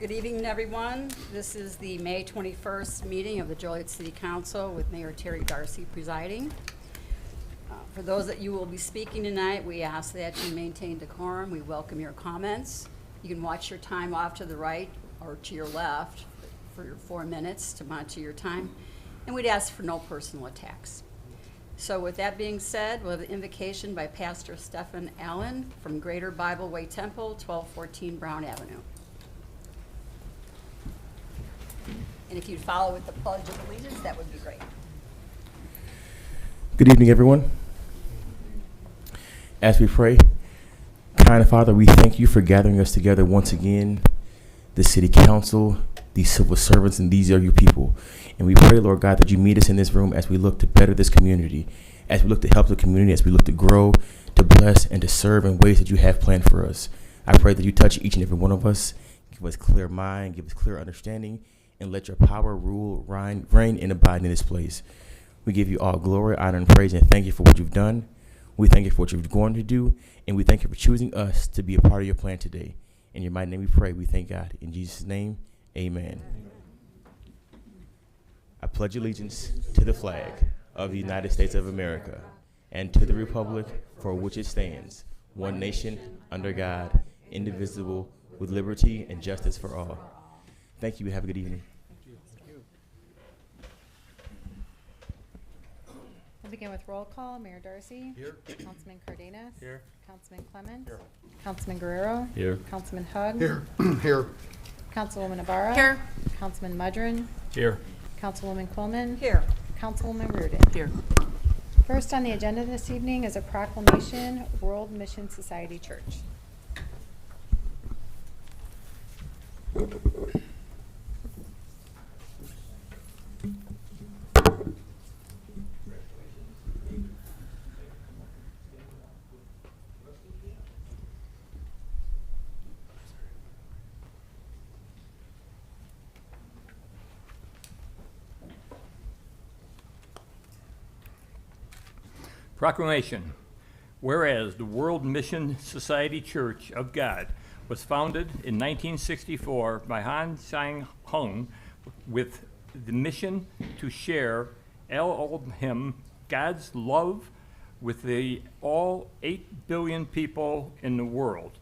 Good evening, everyone. This is the May 21st meeting of the Joliet City Council with Mayor Terry Darcy presiding. For those that you will be speaking tonight, we ask that you maintain decorum. We welcome your comments. You can watch your time off to the right or to your left for your 4 minutes to monitor your time. And we'd ask for no personal attacks. So with that being said, we'll have an invocation by Pastor Stephen Allen from Greater Bible Way Temple, 1214 Brown Avenue. And if you'd follow with the Pledge of Allegiance, that would be great. Good evening, everyone. As we pray, kind Father, we thank you for gathering us together once again, the City Council, these civil servants, and these are your people. And we pray, Lord God, that you meet us in this room as we look to better this community, as we look to help the community, as we look to grow, to bless, and to serve in ways that you have planned for us. I pray that you touch each and every one of us, give us clear mind, give us clear understanding, and let your power rule, reign, and abide in this place. We give you all glory, honor, and praise, and thank you for what you've done. We thank you for what you're going to do, and we thank you for choosing us to be a part of your plan today. In your mighty name we pray, we thank God. In Jesus' name, amen. I pledge allegiance to the flag of the United States of America and to the republic for which it stands, one nation, under God, indivisible, with liberty and justice for all. Thank you. Have a good evening. We'll begin with roll call. Mayor Darcy. Here. Councilman Cardenas. Here. Councilman Clemens. Here. Councilman Guerrero. Here. Councilman Hug. Here. Here. Councilwoman Ibarra. Here. Councilman Mudron. Here. Councilwoman Coleman. Here. Councilwoman Reardon. Here. First on the agenda this evening is a proclamation, World Mission Society Church. Proclamation. Whereas the World Mission Society Church of God was founded in 1964 by Han Sang-hung with the mission to share Elohim, God's love, with the all 8 billion people in the world.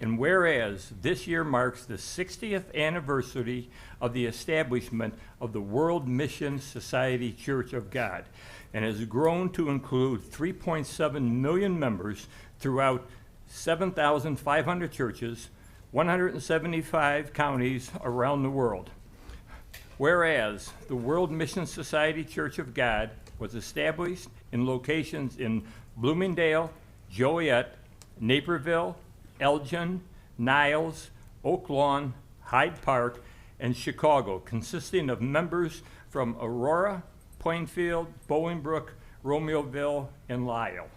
And whereas this year marks the 60th anniversary of the establishment of the World Mission Society Church of God, and has grown to include 3.7 million members throughout 7,500 churches, 175 counties around the world. Whereas the World Mission Society Church of God was established in locations in Bloomingdale, Joliet, Naperville, Elgin, Niles, Oak Lawn, Hyde Park, and Chicago, consisting of members from Aurora, Plainfield, Bolingbrook, Romeoville, and Lisle.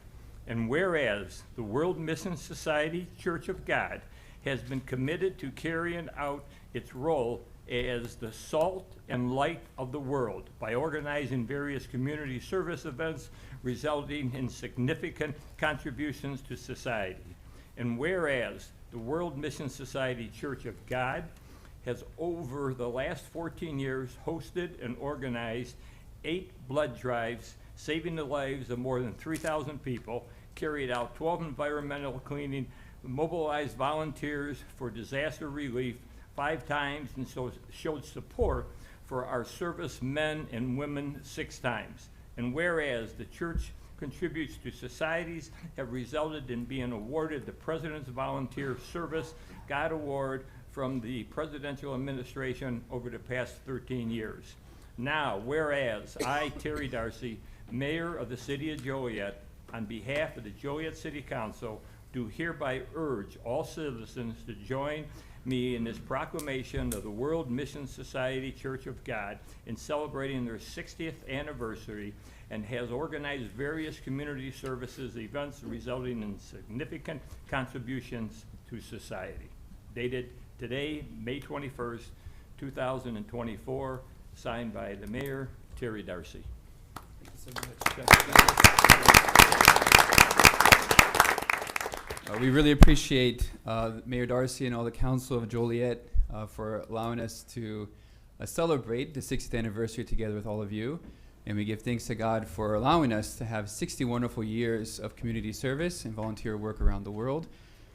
And whereas the World Mission Society Church of God has been committed to carrying out its role as the salt and light of the world by organizing various community service events resulting in significant contributions to society. And whereas the World Mission Society Church of God has over the last 14 years hosted and organized 8 blood drives, saving the lives of more than 3,000 people, carried out 12 environmental cleaning, mobilized volunteers for disaster relief 5 times, and so showed support for our service men and women 6 times. And whereas the church contributes to societies have resulted in being awarded the President's Volunteer Service God Award from the presidential administration over the past 13 years. Now, whereas I, Terry Darcy, Mayor of the City of Joliet, on behalf of the Joliet City Council, do hereby urge all citizens to join me in this proclamation of the World Mission Society Church of God in celebrating their 60th anniversary, and has organized various community services events resulting in significant contributions to society. Dated today, May 21st, 2024, signed by the Mayor, Terry Darcy. Thank you so much. We really appreciate Mayor Darcy and all the Council of Joliet for allowing us to celebrate the 60th anniversary together with all of you. And we give thanks to God for allowing us to have 60 wonderful years of community service and volunteer work around the world.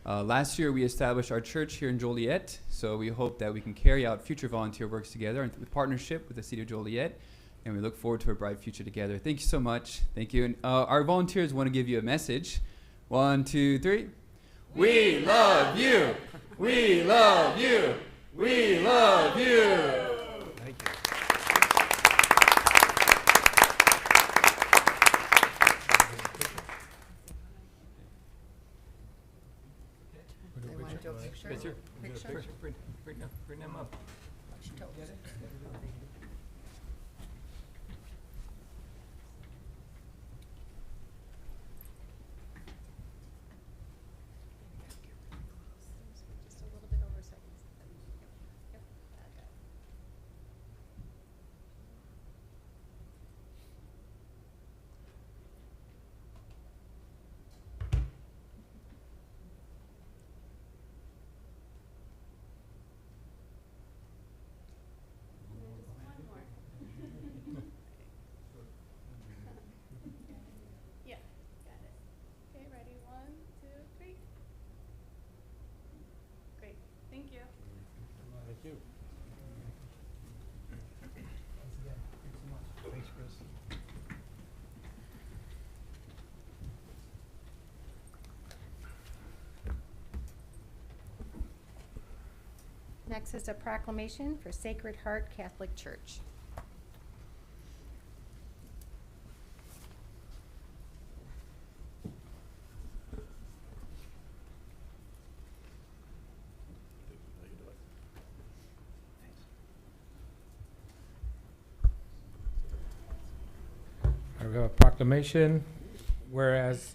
Last year, we established our church here in Joliet, so we hope that we can carry out future volunteer works together in partnership with the City of Joliet, and we look forward to a bright future together. Thank you so much. Thank you. And our volunteers want to give you a message. 1, 2, 3. We love you. We love you. We love you. Thank you. They want to do a picture? Picture? Picture? Bring them up. Just a little bit over seconds. Yep, okay. Yeah, got it. Okay, ready? 1, 2, 3. Great, thank you. Thank you. Thanks, Chris. Next is a proclamation for Sacred Heart Catholic Church. I have a proclamation, whereas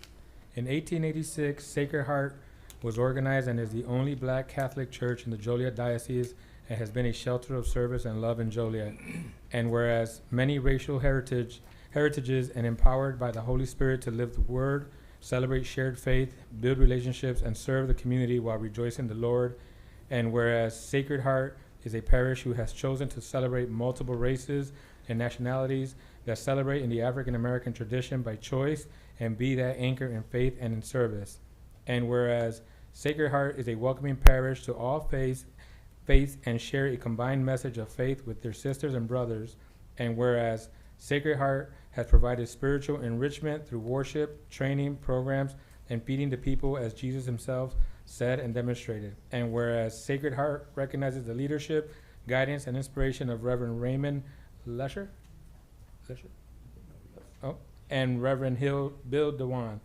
in 1886, Sacred Heart was organized and is the only black Catholic church in the Joliet Diocese and has been a shelter of service and love in Joliet. And whereas many racial heritages and empowered by the Holy Spirit to live the Word, celebrate shared faith, build relationships, and serve the community while rejoicing the Lord. And whereas Sacred Heart is a parish who has chosen to celebrate multiple races and nationalities that celebrate in the African American tradition by choice and be that anchor in faith and in service. And whereas Sacred Heart is a welcoming parish to all faiths and share a combined message of faith with their sisters and brothers. And whereas Sacred Heart has provided spiritual enrichment through worship, training, programs, and feeding the people as Jesus himself said and demonstrated. And whereas Sacred Heart recognizes the leadership, guidance, and inspiration of Reverend Raymond Lesher? Oh, and Reverend Bill Dewan.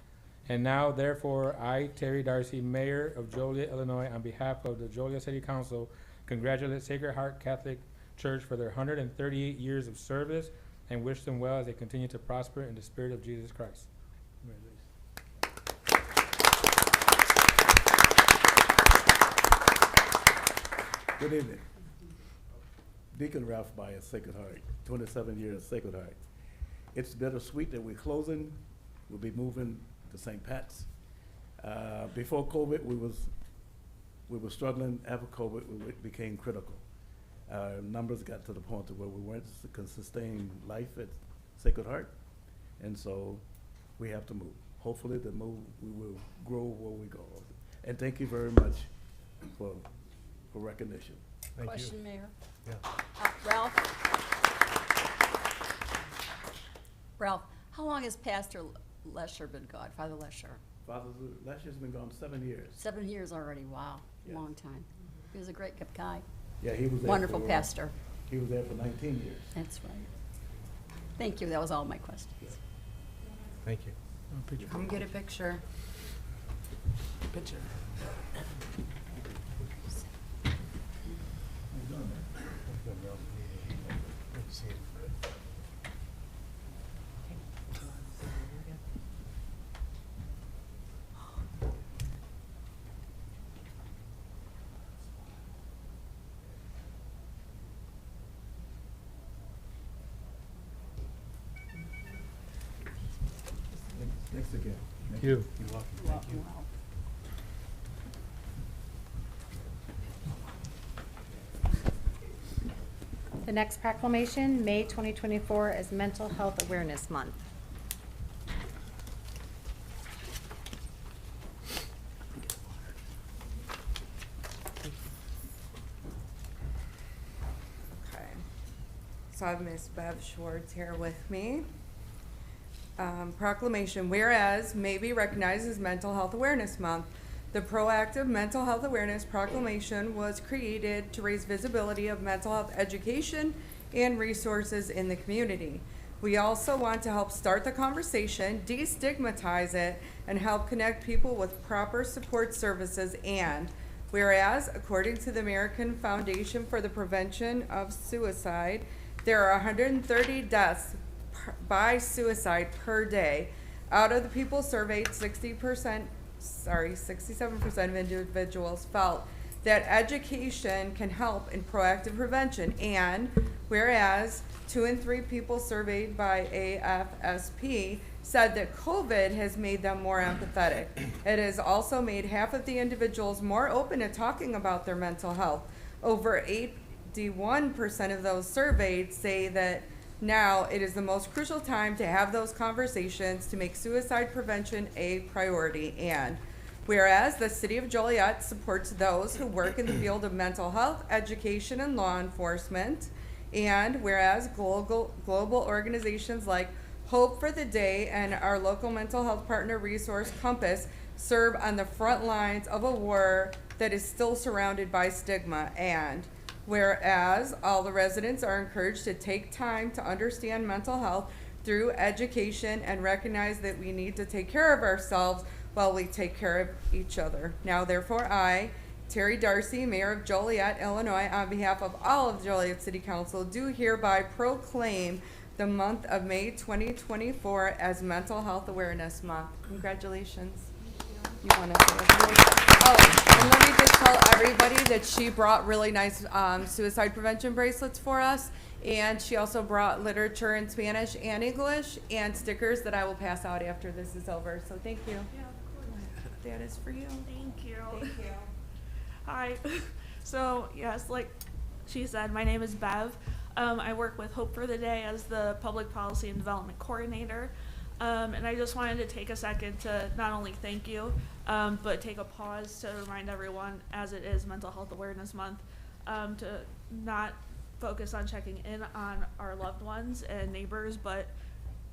And now, therefore, I, Terry Darcy, Mayor of Joliet, Illinois, on behalf of the Joliet City Council, congratulate Sacred Heart Catholic Church for their 138 years of service and wish them well as they continue to prosper in the spirit of Jesus Christ. Good evening. Deacon Ralph Bayer, Sacred Heart, 27 years Sacred Heart. It's bittersweet that we're closing. We'll be moving to St. Pat's. Before COVID, we were struggling. After COVID, it became critical. Our numbers got to the point to where we weren't can sustain life at Sacred Heart, and so we have to move. Hopefully, we will grow where we go. And thank you very much for recognition. Thank Question, you. Mayor. Yeah. Ralph, how long has Pastor Lesher been gone, Father Lesher? Father Lesher's been gone 7 years. 7 years already, wow, Yes. long time. He was a great guy, Yeah, he was there wonderful for, pastor. He was there for 19 years. That's right. Thank you, that was all my questions. Thank you. Come get a picture. Thanks again. Thank you. You're welcome. Thank you. Wow. The next proclamation, May 2024, is Mental Health Awareness Month. Okay. So I have Ms. Bev Schwartz here with me. Proclamation, whereas may be recognized as Mental Health Awareness Month. The Proactive Mental Health Awareness Proclamation was created to raise visibility of mental health education and resources in the community. We also want to help start the conversation, destigmatize it, and help connect people with proper support services. And whereas, according to the American Foundation for the Prevention of Suicide, there are 130 deaths by suicide per day. Out of the people surveyed, 67% of individuals felt that education can help in proactive prevention. And whereas 2 in 3 people surveyed by AFSP said that COVID has made them more empathetic. It has also made half of the individuals more open to talking about their mental health. Over 81% of those surveyed say that now it is the most crucial time to have those conversations to make suicide prevention a priority. And whereas the City of Joliet supports those who work in the field of mental health, education, and law enforcement, and whereas global organizations like Hope for the Day and our local mental health partner Resource Compass serve on the front lines of a war that is still surrounded by stigma. And whereas all the residents are encouraged to take time to understand mental health through education and recognize that we need to take care of ourselves while we take care of each other. Now, therefore, I, Terry Darcy, Mayor of Joliet, Illinois, on behalf of all of Joliet City Council, do hereby proclaim the month of May 2024 as Mental Health Awareness Month. Congratulations. You want to say oh, and let me just tell everybody that she brought really nice suicide prevention bracelets for us, and she also brought literature in Spanish and English and stickers that I will pass out after this is over. So thank you. Yeah, of course. That is for you. Thank you. Thank you. Hi. So, yes, like she said, my name is Bev. I work with Hope for the Day as the Public Policy and Development Coordinator. And I just wanted to take a second to not only thank you, but take a pause to remind everyone, as it is Mental Health Awareness Month, to not focus on checking in on our loved ones and neighbors, but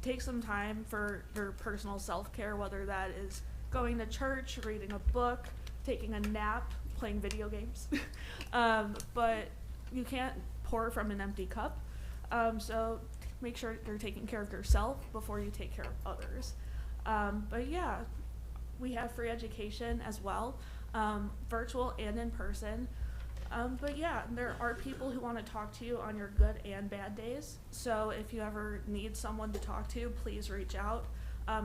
take some time for your personal self-care, whether that is going to church, reading a book, taking a nap, playing video games. But you can't pour from an empty cup. So make sure you're taking care of yourself before you take care of others. But yeah, we have free education as well, virtual and in person. But yeah, there are people who want to talk to you on your good and bad days. So if you ever need someone to talk to, please reach out.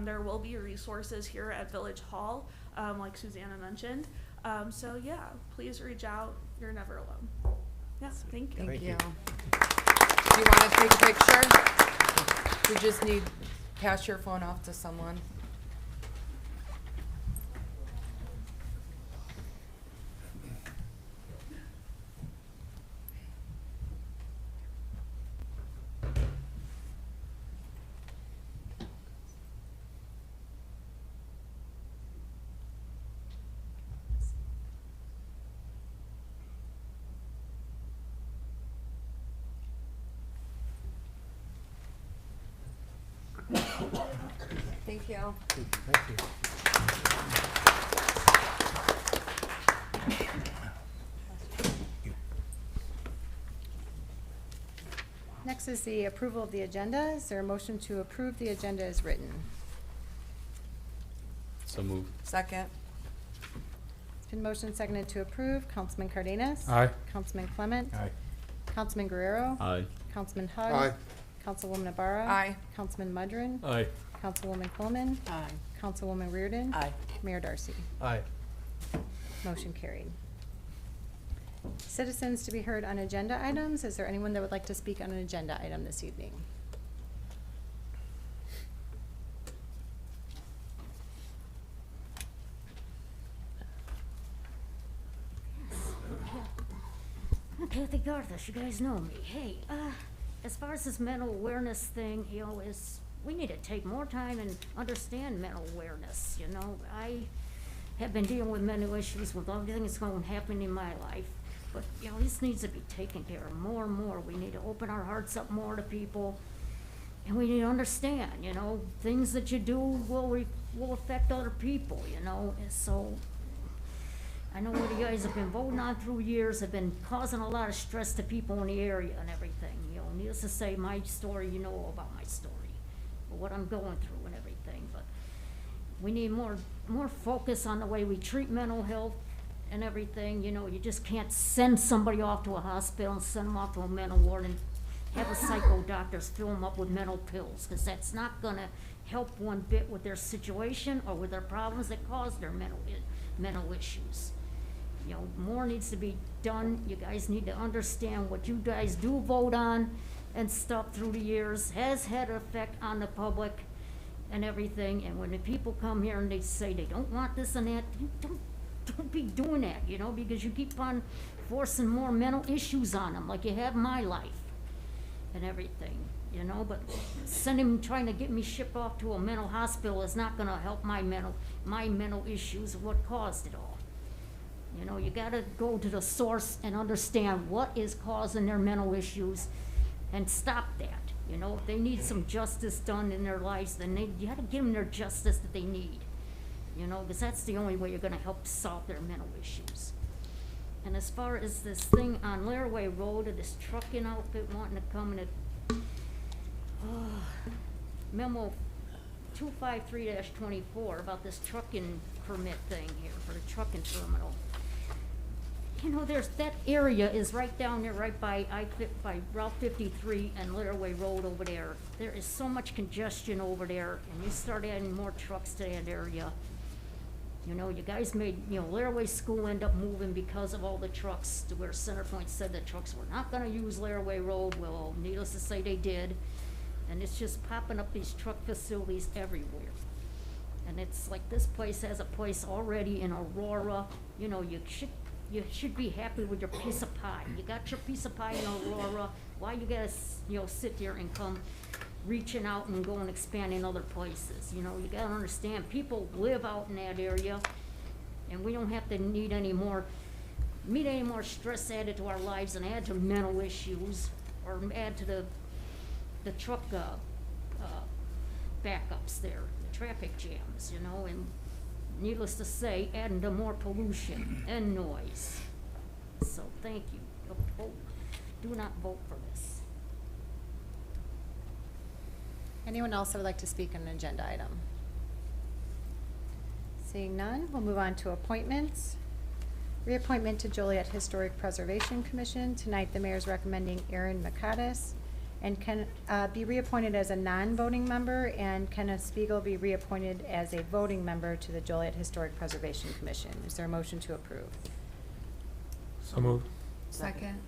There will be resources here at Village Hall, like Susanna mentioned. So yeah, please reach out. You're never alone. Yes, thank you. Thank you. Do you want to take a picture? We just need, pass your phone off to someone. Thank you. Thank you. Next is the approval of the agenda. Is there a motion to approve the agenda as written? So moved. Second. It's been motioned seconded to approve. Councilman Cardenas? Aye. Councilman Clement? Aye. Councilman Guerrero? Aye. Councilman Hug? Aye. Councilwoman Ibarra? Aye. Councilman Mudron? Aye. Councilwoman Coleman? Aye. Councilwoman Reardon? Aye. Mayor Darcy. Aye. Motion carried. Citizens to be heard on agenda items. Is there anyone that would like to speak on an agenda item this evening? Okay, thank you. regardless, you guys know me. Hey, as far as this mental awareness thing, we need to take more time and understand mental awareness, I have been dealing with mental issues with everything that's going to happen in my life. But, this needs to be taken care of more and more. We need to open our hearts up more to people. And we need to understand, things that you do will affect other people, And so, I know what you guys have been voting on through years have been causing a lot of stress to people in the area and everything. Needless to say, my story, you know all about my story, or what I'm going through and everything. But we need more focus on the way we treat mental health and everything. You just can't send somebody off to a hospital and send them off to a mental ward and have the psycho doctors fill them up with mental pills, because that's not going to help one bit with their situation or with their problems that cause their mental issues. More needs to be done. You guys need to understand what you guys do vote on and stuff through the years has had an effect on the public and everything. And when the people come here and they say they don't want this and that, don't be doing that, because you keep on forcing more mental issues on them, like you have my life and everything, but trying to get me shipped off to a mental hospital is not gonna help my mental issues, what caused it all. You gotta go to the source and understand what is causing their mental issues and stop that. If they need some justice done in their lives, then you gotta give them their justice that they need, because that's the only way you're gonna help solve their mental issues. And as far as this thing on Laraway Road, of this trucking outfit wanting to come in memo 253-24 about this trucking permit thing here for the trucking terminal. There's, that area is right down there, right by Route 53 and Laraway Road over there. There is so much congestion over there, and you start adding more trucks to that area. You guys made, Laraway School end up moving because of all the trucks, to where Centerpoint said the trucks were not gonna use Laraway Road. Well, needless to say, they did. And it's just popping up these truck facilities everywhere. And it's like, this place has a place already in Aurora. You should be happy with your piece of pie. You got your piece of pie in Aurora. Why you gotta, sit there and come reaching out and go and expand in other places? You gotta understand, people live out in that area, and we don't have to meet any more stress added to our lives and add to mental issues, or add to the truck backups there, the traffic jams, and needless to say, adding to more pollution and noise. So thank you. Do not vote for this. Anyone else that would like to speak on an agenda item? Seeing none, we'll move on to appointments. Reappointment to Joliet Historic Preservation Commission. Tonight, the mayor is recommending Erin McCadis and can be reappointed as a non-voting member, and Kenneth Spiegel be reappointed as a voting member to the Joliet Historic Preservation Commission. Is there a motion to approve? So moved. Second.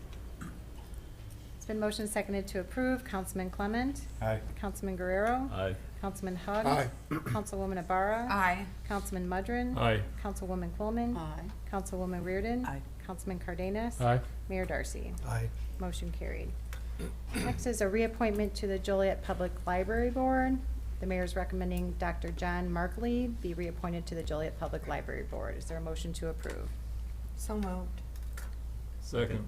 It's been motion seconded to approve. Councilman Clement? Aye. Councilman Guerrero? Aye. Councilman Hug? Aye. Councilwoman Ibarra? Aye. Councilman Mudrin? Aye. Councilwoman Coleman? Aye. Councilwoman Reardon? Aye. Councilman Cardenas? Aye. Mayor Darcy? Aye. Motion carried. Next is a reappointment to the Joliet Public Library Board. The mayor is recommending Dr. John Markley be reappointed to the Joliet Public Library Board. Is there a motion to approve? So moved. Second.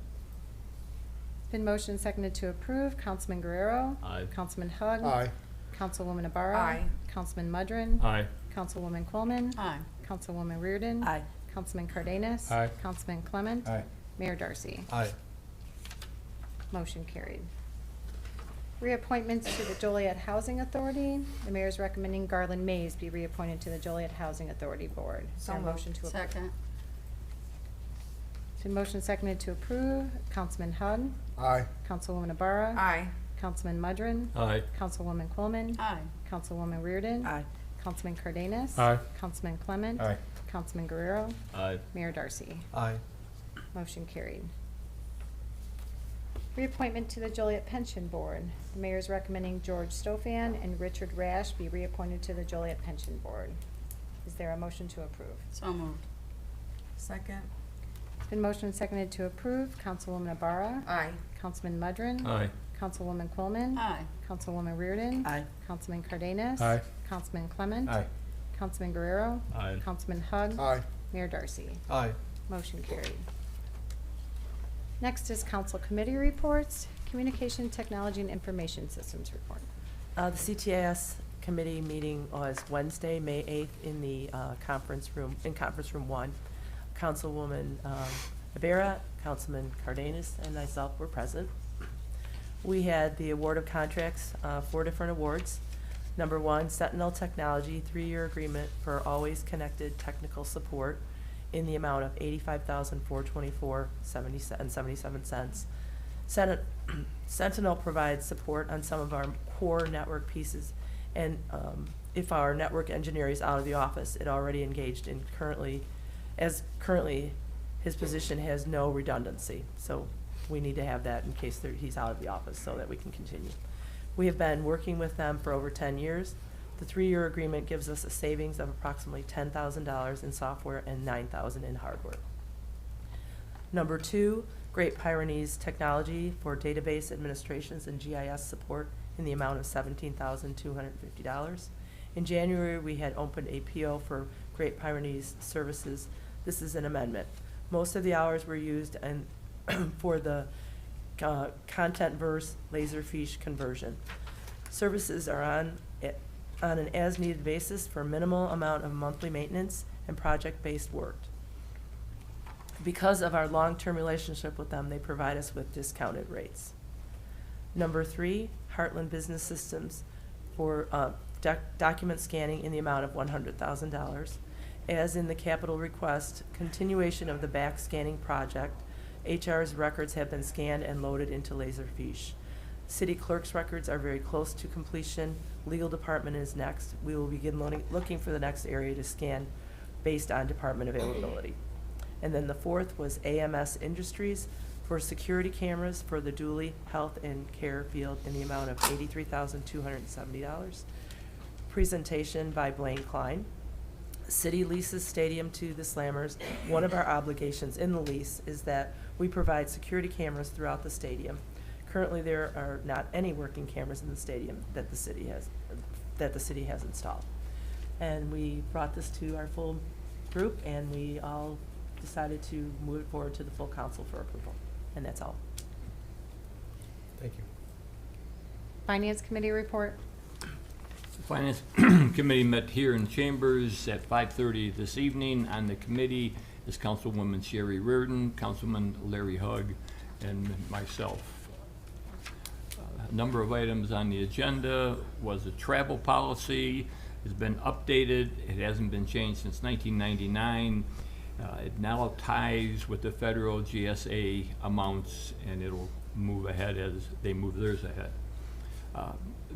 It's been motion seconded to approve. Councilman Guerrero? Aye. Councilman Hug? Aye. Councilwoman Ibarra? Aye. Councilman Mudrin? Aye. Councilwoman Coleman? Aye. Councilwoman Reardon? Aye. Councilman Cardenas? Aye. Councilman Clement? Aye. Mayor Darcy? Aye. Motion carried. Reappointments to the Joliet Housing Authority. The mayor is recommending Garland Mays be reappointed to the Joliet Housing Authority Board. Is there a motion to approve? Second. It's been motion seconded to approve. Councilman Hug? Aye. Councilwoman Ibarra? Aye. Councilman Mudrin? Aye. Councilwoman Coleman? Aye. Councilwoman Reardon? Aye. Councilman Cardenas? Aye. Councilman Clement? Aye. Councilman Guerrero? Aye. Mayor Darcy? Aye. Motion carried. Reappointment to the Joliet Pension Board. The mayor is recommending George Stofan and Richard Rash be reappointed to the Joliet Pension Board. Is there a motion to approve? So moved. Second. It's Been motioned and seconded to approve. Councilwoman Abara. Aye. Councilman Mudrin. Aye. Councilwoman Coleman. Aye. Councilwoman Reardon. Aye. Councilman Cardenas. Aye. Councilman Clement. Aye. Councilman Guerrero. Aye. Councilman Hug. Aye. Mayor Darcy. Aye. Motion carried. Next is council committee reports. Communication, Technology, and Information Systems report. The CTIS committee meeting was Wednesday, May 8th in the conference room, in Conference Room 1. Councilwoman Rivera, Councilman Cardenas, and myself were present. We had the award of contracts, 4 different awards. Number 1, Sentinel Technology, 3-year agreement for always connected technical support in the amount of $85,424.77. Sentinel provides support on some of our core network pieces, and if our network engineer is out of the office, it already engaged in currently his position has no redundancy, so we need to have that in case he's out of the office so that we can continue. We have been working with them for over 10 years. The 3-year agreement gives us a savings of approximately $10,000 in software and $9,000 in hardware. Number 2, Great Pyrenees Technology for database administrations and GIS support in the amount of $17,250. In January, we had opened a PO for Great Pyrenees Services. This is an amendment. Most of the hours were used for the content verse laserfiche conversion. Services are on an as-needed basis for minimal amount of monthly maintenance and project-based work. Because of our long-term relationship with them, they provide us with discounted rates. Number 3, Heartland Business Systems for document scanning in the amount of $100,000. As in the capital request, continuation of the back scanning project, HR's records have been scanned and loaded into Laserfiche. City clerk's records are very close to completion. Legal department is next. We will begin looking for the next area to scan based on department availability. And then the 4th was AMS Industries for security cameras for the Dooley Health and Care field in the amount of $83,270. Presentation by Blaine Klein. City leases stadium to the Slammers. One of our obligations in the lease is that we provide security cameras throughout the stadium. Currently, there are not any working cameras in the stadium that the city has installed. And we brought this to our full group, and we all decided to move it forward to the full council for approval. And that's all. Thank you. Finance Committee report. The Finance Committee met here in Chambers at 5:30 this evening. On the committee is Councilwoman Sherry Reardon, Councilman Larry Hugg, and myself. A number of items on the agenda was a travel policy. It's been updated. It hasn't been changed since 1999. It now ties with the federal GSA amounts, and it'll move ahead as they move theirs ahead.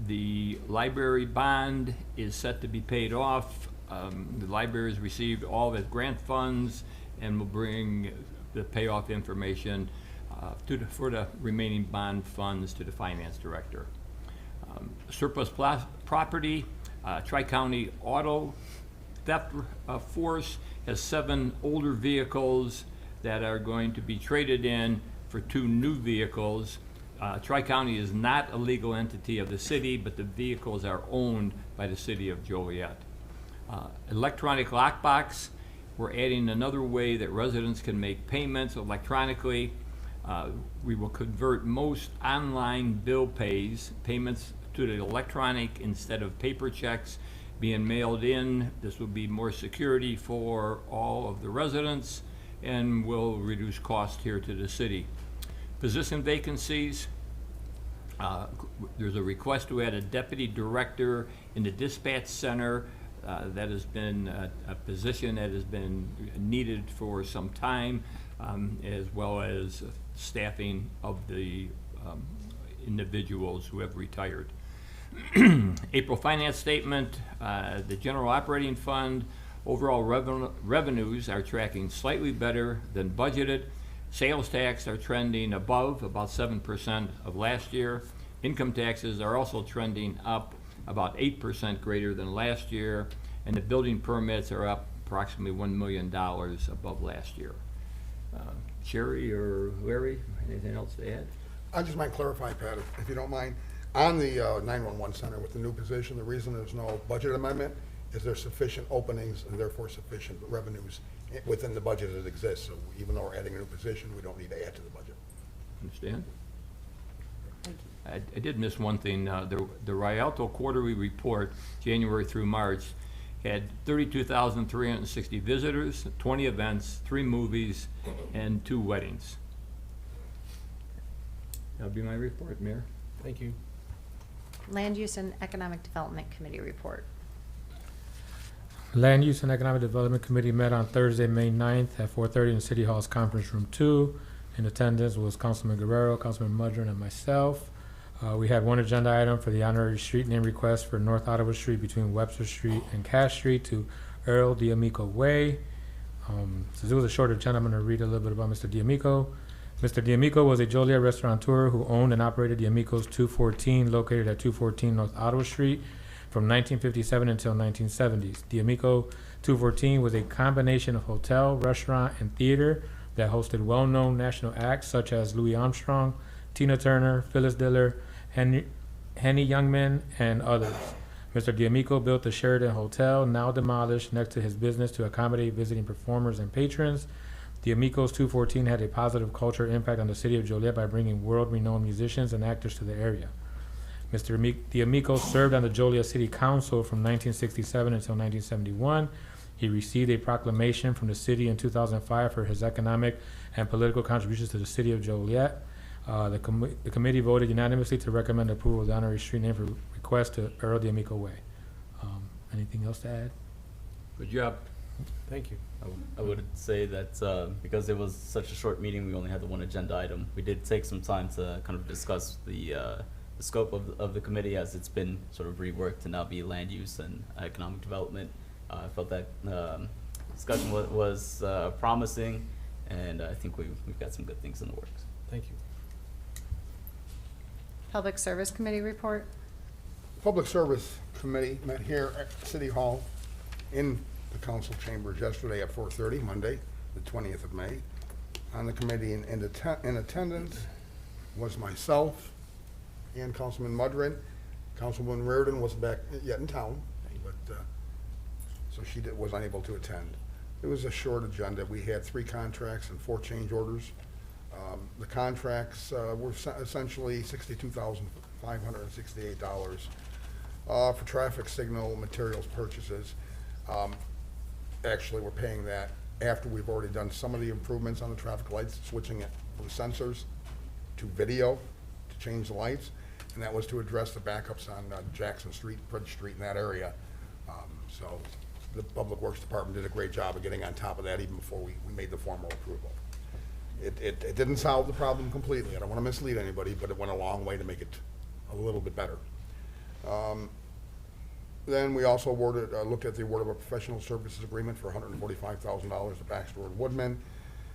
The library bond is set to be paid off. The library has received all of its grant funds and will bring the payoff information for the remaining bond funds to the finance director. Surplus property, Tri-County Auto Theft Force has 7 older vehicles that are going to be traded in for 2 new vehicles. Tri-County is not a legal entity of the city, but the vehicles are owned by the city of Joliet. Electronic lockbox, we're adding another way that residents can make payments electronically. We will convert most online bill payments to the electronic instead of paper checks being mailed in. This will be more security for all of the residents and will reduce cost here to the city. Position vacancies, there's a request to add a deputy director in the dispatch center. That has been a position that has been needed for some time, as well as staffing of the individuals who have retired. April finance statement, the general operating fund, overall revenues are tracking slightly better than budgeted. Sales tax are trending above about 7% of last year. Income taxes are also trending up about 8% greater than last year, and the building permits are up approximately $1 million above last year. Sherry or Larry, anything else to add? I just might clarify, Pat, if you don't mind. On the 911 center with the new position, the reason there's no budget amendment is there's sufficient openings and therefore sufficient revenues within the budget that exists. So even though we're adding a new position, we don't need to add to the budget. Understand? I did miss one thing. The Rialto quarterly report, January through March, had 32,360 visitors, 20 events, 3 movies, and 2 weddings. That'll be my report, Mayor. Thank you. Land Use and Economic Development Committee report. Land Use and Economic Development Committee met on Thursday, May 9th at 4:30 in City Hall's Conference Room 2. In attendance was Councilman Guerrero, Councilman Mudron, and myself. We had one agenda item for the honorary street name request for North Ottawa Street between Webster Street and Cash Street to Earl D'Amico Way. Since it was a short agenda, I'm going to read a little bit about Mr. D'Amico. Mr. D'Amico was a Joliet restaurateur who owned and operated D'Amico's 214, located at 214 North Ottawa Street, from 1957 until 1970s. D'Amico 214 was a combination of hotel, restaurant, and theater that hosted well-known national acts such as Louis Armstrong, Tina Turner, Phyllis Diller, Henny Youngman, and others. Mr. D'Amico built the Sheraton Hotel, now demolished, next to his business to accommodate visiting performers and patrons. D'Amico's 214 had a positive cultural impact on the city of Joliet by bringing world-renowned musicians and actors to the area. Mr. D'Amico served on the Joliet City Council from 1967 until 1971. He received a proclamation from the city in 2005 for his economic and political contributions to the city of Joliet. The committee voted unanimously to recommend approval of the honorary street name for request to Earl D'Amico Way. Anything else to add? Good job. Thank you. I would say that because it was such a short meeting, we only had the one agenda item. We did take some time to kind of discuss the scope of the committee as it's been sort of reworked to now be land use and economic development. I felt that discussion was promising, and I think we've got some good things in the works. Thank you. Public Service Committee report. Public Service Committee met here at City Hall in the council chambers yesterday at 4:30, Monday, the 20th of May. On the committee in attendance was myself and Councilman Mudron. Councilwoman Reardon wasn't back yet in town, but so she was unable to attend. It was a short agenda. We had 3 contracts and 4 change orders. The contracts were essentially $62,568 for traffic signal materials purchases. Actually, we're paying that after we've already done some of the improvements on the traffic lights, switching it from sensors to video to change the lights, and that was to address the backups on Jackson Street, Bridge Street, in that area. So the Public Works Department did a great job of getting on top of that even before we made the formal approval. It didn't solve the problem completely. I don't want to mislead anybody, but it went a long way to make it a little bit better. Then we also looked at the award of a professional services agreement for $145,000 to Baxter and Woodman.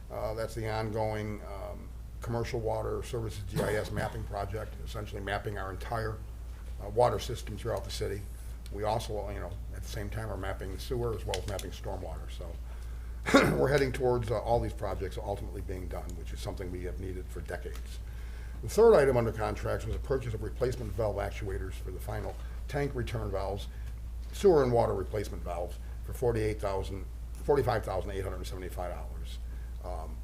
That's the ongoing commercial water services GIS mapping project, essentially mapping our entire water system throughout the city. We also, at the same time, are mapping the sewer as well as mapping stormwater. So we're heading towards all these projects ultimately being done, which is something we have needed for decades. The third item under contracts was a purchase of replacement valve actuators for the final tank return valves, sewer and water replacement valves for $45,875.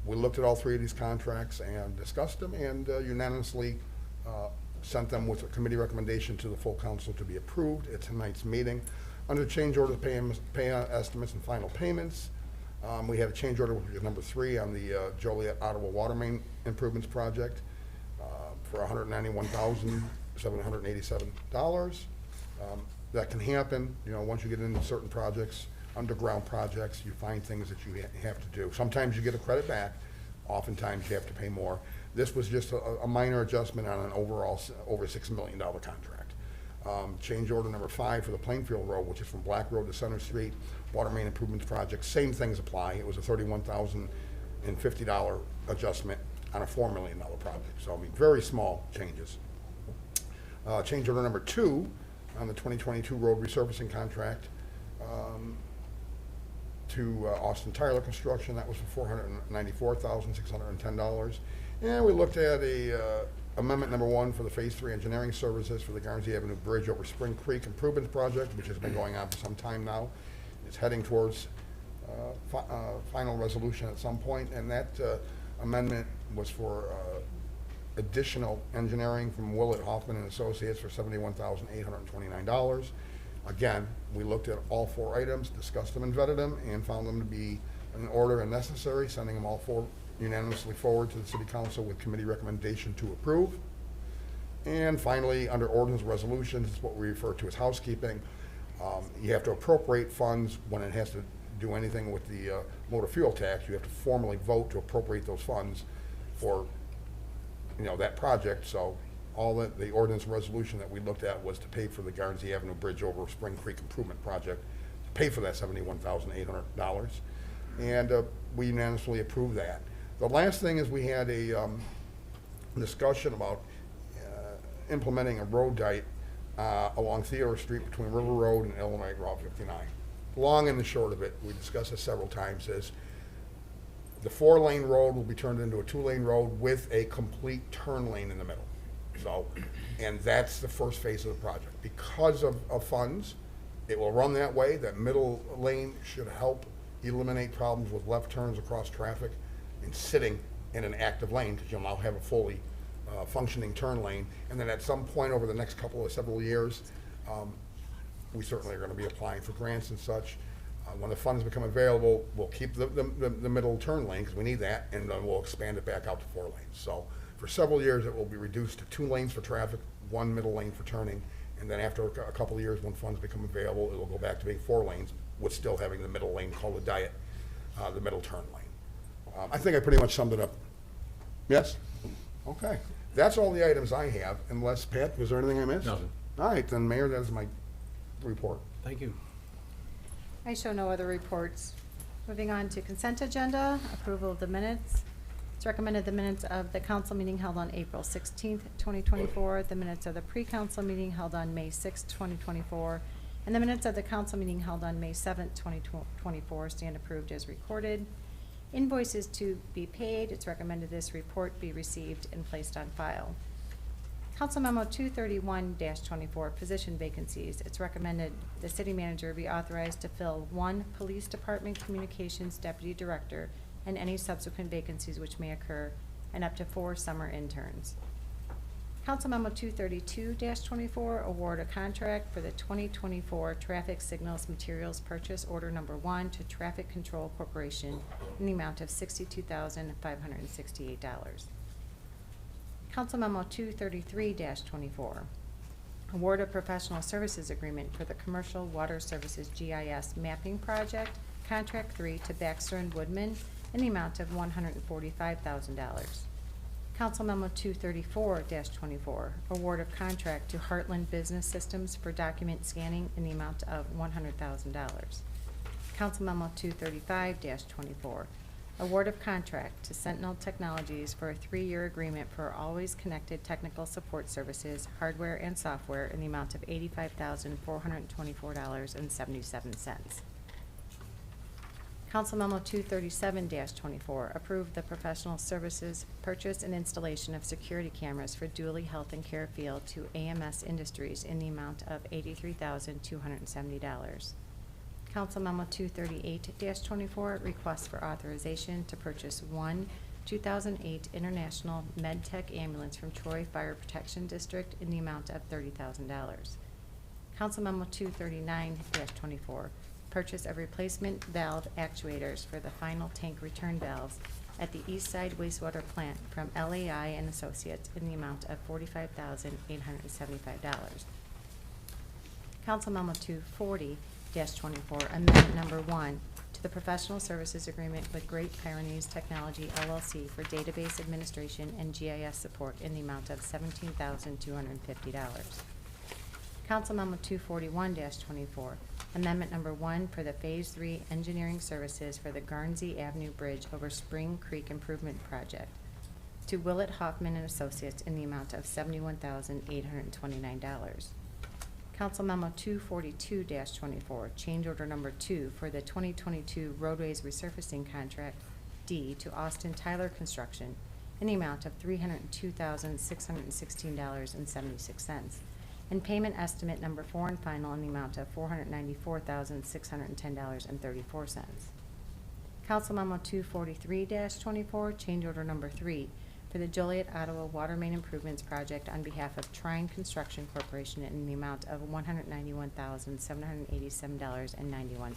We looked at all 3 of these contracts and discussed them and unanimously sent them with a committee recommendation to the full council to be approved at tonight's meeting. Under change order pay estimates and final payments, we had a change order, which is number 3 on the Joliet Ottawa Water Main Improvements Project for $191,787. That can happen, once you get into certain projects, underground projects, you find things that you have to do. Sometimes you get a credit back, oftentimes you have to pay more. This was just a minor adjustment on an overall over $6 million contract. Change order number 5 for the Plainfield Road, which is from Black Road to Center Street, Water Main Improvements Project. Same things apply. It was a $31,050 adjustment on a $4 million project. So, very small changes. Change order number 2 on the 2022 road resurfacing contract to Austin Tyler Construction, that was for $494,610. And we looked at a amendment number 1 for the Phase 3 engineering services for the Garnsey Avenue Bridge over Spring Creek Improvement Project, which has been going on for some time now. It's heading towards final resolution at some point, and that amendment was for additional engineering from Willett Hoffman and Associates for $71,829. Again, we looked at all 4 items, discussed them and vetted them, and found them to be in order and necessary, sending them all 4 unanimously forward to the City Council with committee recommendation to approve. And finally, under ordinance resolutions, it's what we refer to as housekeeping. You have to appropriate funds when it has to do anything with the motor fuel tax. You have to formally vote to appropriate those funds for, that project. So all the ordinance resolution that we looked at was to pay for the Garnsey Avenue Bridge over Spring Creek Improvement Project, to pay for that $71,800. And we unanimously approved that. The last thing is we had a discussion about implementing a road diet along Theodore Street between River Road and Illinois Route 59. Long and the short of it, we discussed this several times, is the 4-lane road will be turned into a 2-lane road with a complete turn lane in the middle. So, and that's the first phase of the project. Because of funds, it will run that way. That middle lane should help eliminate problems with left turns across traffic and sitting in an active lane, because you'll now have a fully functioning turn lane. And then at some point over the next several years, we certainly are going to be applying for grants and such. When the funds become available, we'll keep the middle turn lane, because we need that, and then we'll expand it back out to 4 lanes. So for several years, it will be reduced to 2 lanes for traffic, 1 middle lane for turning, and then after a couple of years, when funds become available, it will go back to being 4 lanes, with still having the middle lane called the diet, the middle turn lane. I think I pretty much summed it up. Yes? Okay. That's all the items I have, unless, Pat, was there anything I missed? Nothing. All right, then, Mayor, that is my report. Thank you. I show no other reports. Moving on to consent agenda, approval of the minutes. It's recommended the minutes of the council meeting held on April 16th, 2024, the minutes of the pre-council meeting held on May 6th, 2024, and the minutes of the council meeting held on May 7th, 2024 stand approved as recorded. Invoices to be paid, it's recommended this report be received and placed on file. Council Memo 231-24, position vacancies. It's recommended the city manager be authorized to fill 1 police department communications deputy director and any subsequent vacancies which may occur, and up to 4 summer interns. Council Memo 232-24, award a contract for the 2024 traffic signals materials purchase order number 1 to Traffic Control Corporation in the amount of $62,568. Council Memo 233-24, award a professional services agreement for the Commercial Water Services GIS mapping project, contract 3 to Baxter and Woodman in the amount of $145,000. Council Memo 234-24, award of contract to Heartland Business Systems for document scanning in the amount of $100,000. Council Memo 235-24, award of contract to Sentinel Technologies for a 3-year agreement for always connected technical support services, hardware and software in the amount of $85,424.77. Council Memo 237-24, approve the professional services purchase and installation of security cameras for Dooley Health and Care Field to AMS Industries in the amount of $83,270. Council Memo 238-24, request for authorization to purchase 1 2008 International MedTech ambulance from Troy Fire Protection District in the amount of $30,000. Council Memo 239-24, purchase of replacement valve actuators for the final tank return valves at the East Side wastewater plant from LAI and Associates in the amount of $45,875. Council Memo 240-24, amendment number 1 to the professional services agreement with Great Pyrenees Technology LLC for database administration and GIS support in the amount of $17,250. Council Memo 241-24, amendment number 1 for the Phase 3 engineering services for the Garnsey Avenue Bridge over Spring Creek Improvement Project to Willett Hoffman and Associates in the amount of $71,829. Council Memo 242-24, change order number 2 for the 2022 roadways resurfacing contract D to Austin Tyler Construction in the amount of $302,616.76. And payment estimate number 4 and final in the amount of $494,610.34. Council Memo 243-24, change order number 3 for the Joliet, Ottawa Water Main Improvements Project on behalf of Trine Construction Corporation in the amount of $191,787.91.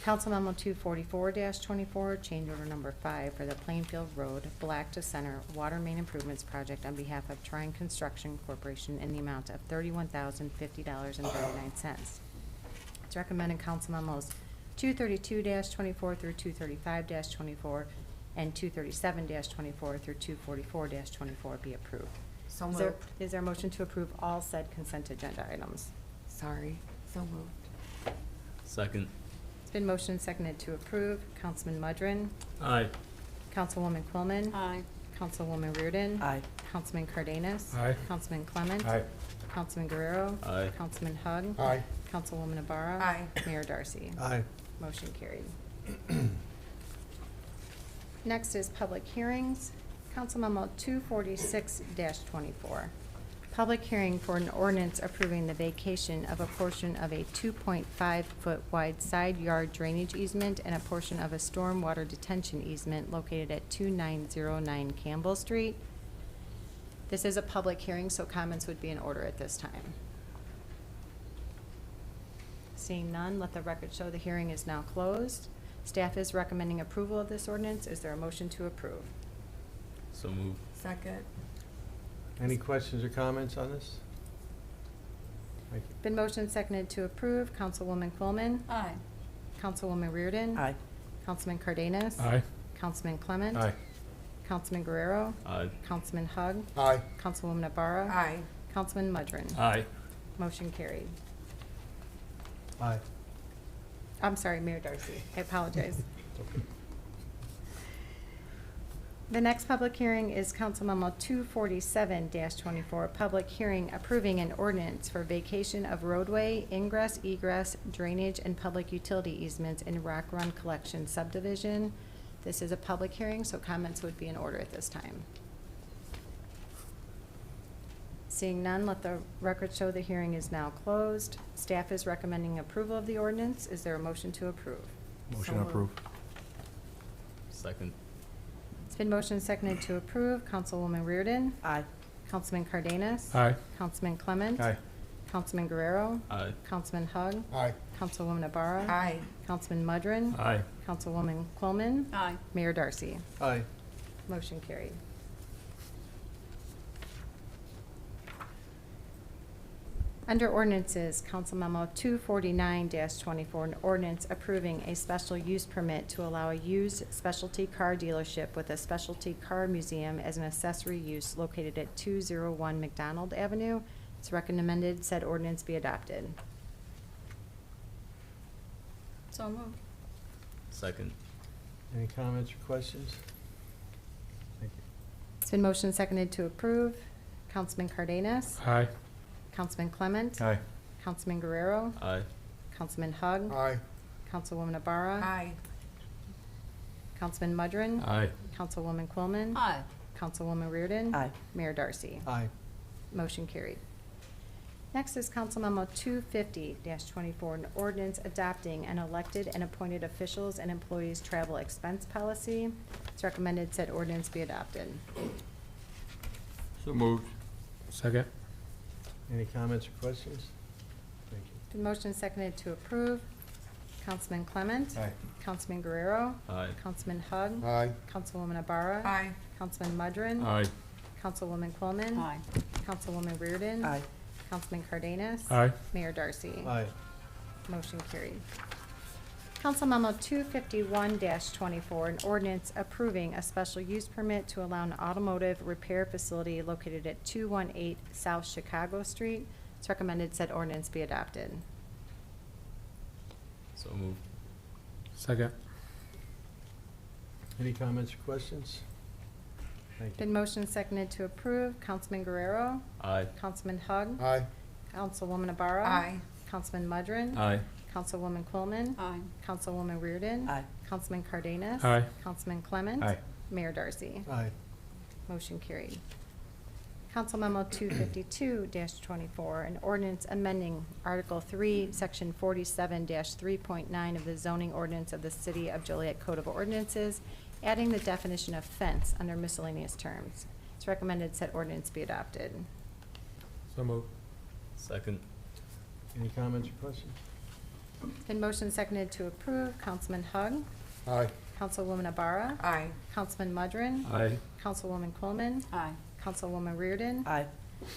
Council Memo 244-24, change order number 5 for the Plainfield Road, Black to Center Water Main Improvements Project on behalf of Trine Construction Corporation in the amount of $31,050.39. It's recommended Council Memos 232-24 through 235-24 and 237-24 through 244-24 be approved. So Is there- moved. Is there a motion to approve all said consent agenda items? Sorry. So moved. Second. It's been motioned and seconded to approve. Councilman Mudrin, Aye. Councilwoman Quillman. Aye. Councilwoman Reardon. Aye. Councilman Cardenas. Aye. Councilman Clement. Aye. Councilman Guerrero. Aye. Councilman Hug. Aye. Councilwoman Ibarra. Aye. Mayor Darcy. Aye. Motion carried. Next is public hearings. Council Memo 246-24. Public hearing for an ordinance approving the vacation of a portion of a 2.5-foot wide side yard drainage easement and a portion of a stormwater detention easement located at 2909 Campbell Street. This is a public hearing, so comments would be in order at this time. Seeing none, let the record show the hearing is now closed. Staff is recommending approval of this ordinance. Is there a motion to approve? So moved. Second. Any questions or comments on this? Thank you. Been motioned seconded to approve. Councilwoman Quillman. Aye. Councilwoman Reardon. Aye. Councilman Cardenas. Aye. Councilman Clement. Aye. Councilman Guerrero. Aye. Councilman Hug. Aye. Councilwoman Ibarra. Aye. Councilman Mudrin. Aye. Motion carried. Aye. I'm sorry, Mayor Darcy. I apologize. The next public hearing is Council Memo 247-24, public hearing approving an ordinance for vacation of roadway, ingress, egress, drainage, and public utility easements in Rock Run Collection subdivision. This is a public hearing, so comments would be in order at this time. Seeing none, let the record show the hearing is now closed. Staff is recommending approval of the ordinance. Is there a motion to approve? Motion approved. Second. It's been motioned and seconded to approve. Councilwoman Reardon. Aye. Councilman Cardenas. Aye. Councilman Clement. Aye. Councilman Guerrero. Aye. Councilman Hug. Aye. Councilwoman Ibarra. Aye. Councilman Mudrin. Aye. Councilwoman Quillman. Aye. Mayor Darcy. Aye. Motion carried. Under ordinances, Council Memo 249-24, an ordinance approving a special use permit to allow a used specialty car dealership with a specialty car museum as an accessory use located at 201 McDonald Avenue. It's recommended said ordinance be adopted. So moved. Second. Any comments or questions? Thank you. It's been motioned and seconded to approve. Councilman Cardenas. Aye. Councilman Clement. Aye. Councilman Guerrero. Aye. Councilman Hug. Aye. Councilwoman Ibarra. Aye. Councilman Mudrin. Aye. Councilwoman Quillman. Aye. Councilwoman Reardon. Aye. Mayor Darcy. Aye. Motion carried. Next is Council Memo 250-24, an ordinance adopting an elected and appointed officials and employees travel expense policy. It's recommended said ordinance be adopted. So moved. Second. Any comments or questions? Thank you. Been motioned and seconded to approve. Councilman Clement. Aye. Councilman Guerrero. Aye. Councilman Hug. Aye. Councilwoman Ibarra. Aye. Councilman Mudrin. Aye. Councilwoman Quillman. Aye. Councilwoman Reardon. Aye. Councilman Cardenas. Aye. Mayor Darcy. Aye. Motion carried. Council Memo 251-24, an ordinance approving a special use permit to allow an automotive repair facility located at 218 South Chicago Street. It's recommended said ordinance be adopted. So moved. Second. Any comments or questions? Thank you. Been motioned and seconded to approve. Councilman Guerrero. Aye. Councilman Hug. Aye. Councilwoman Ibarra. Aye. Councilman Mudrin. Aye. Councilwoman Quillman. Aye. Councilwoman Reardon. Aye. Councilman Cardenas. Aye. Councilman Clement. Aye. Mayor Darcy. Aye. Motion carried. Council Memo 252-24, an ordinance amending Article 3, Section 47-3.9 of the zoning ordinance of the City of Joliet Code of Ordinances, adding the definition of fence under miscellaneous terms. It's recommended said ordinance be adopted. So moved. Second. Any comments or questions? Been motioned seconded to approve. Councilman Hug. Aye. Councilwoman Ibarra. Aye. Councilman Mudrin. Aye. Councilwoman Coleman. Aye. Councilwoman Reardon. Aye.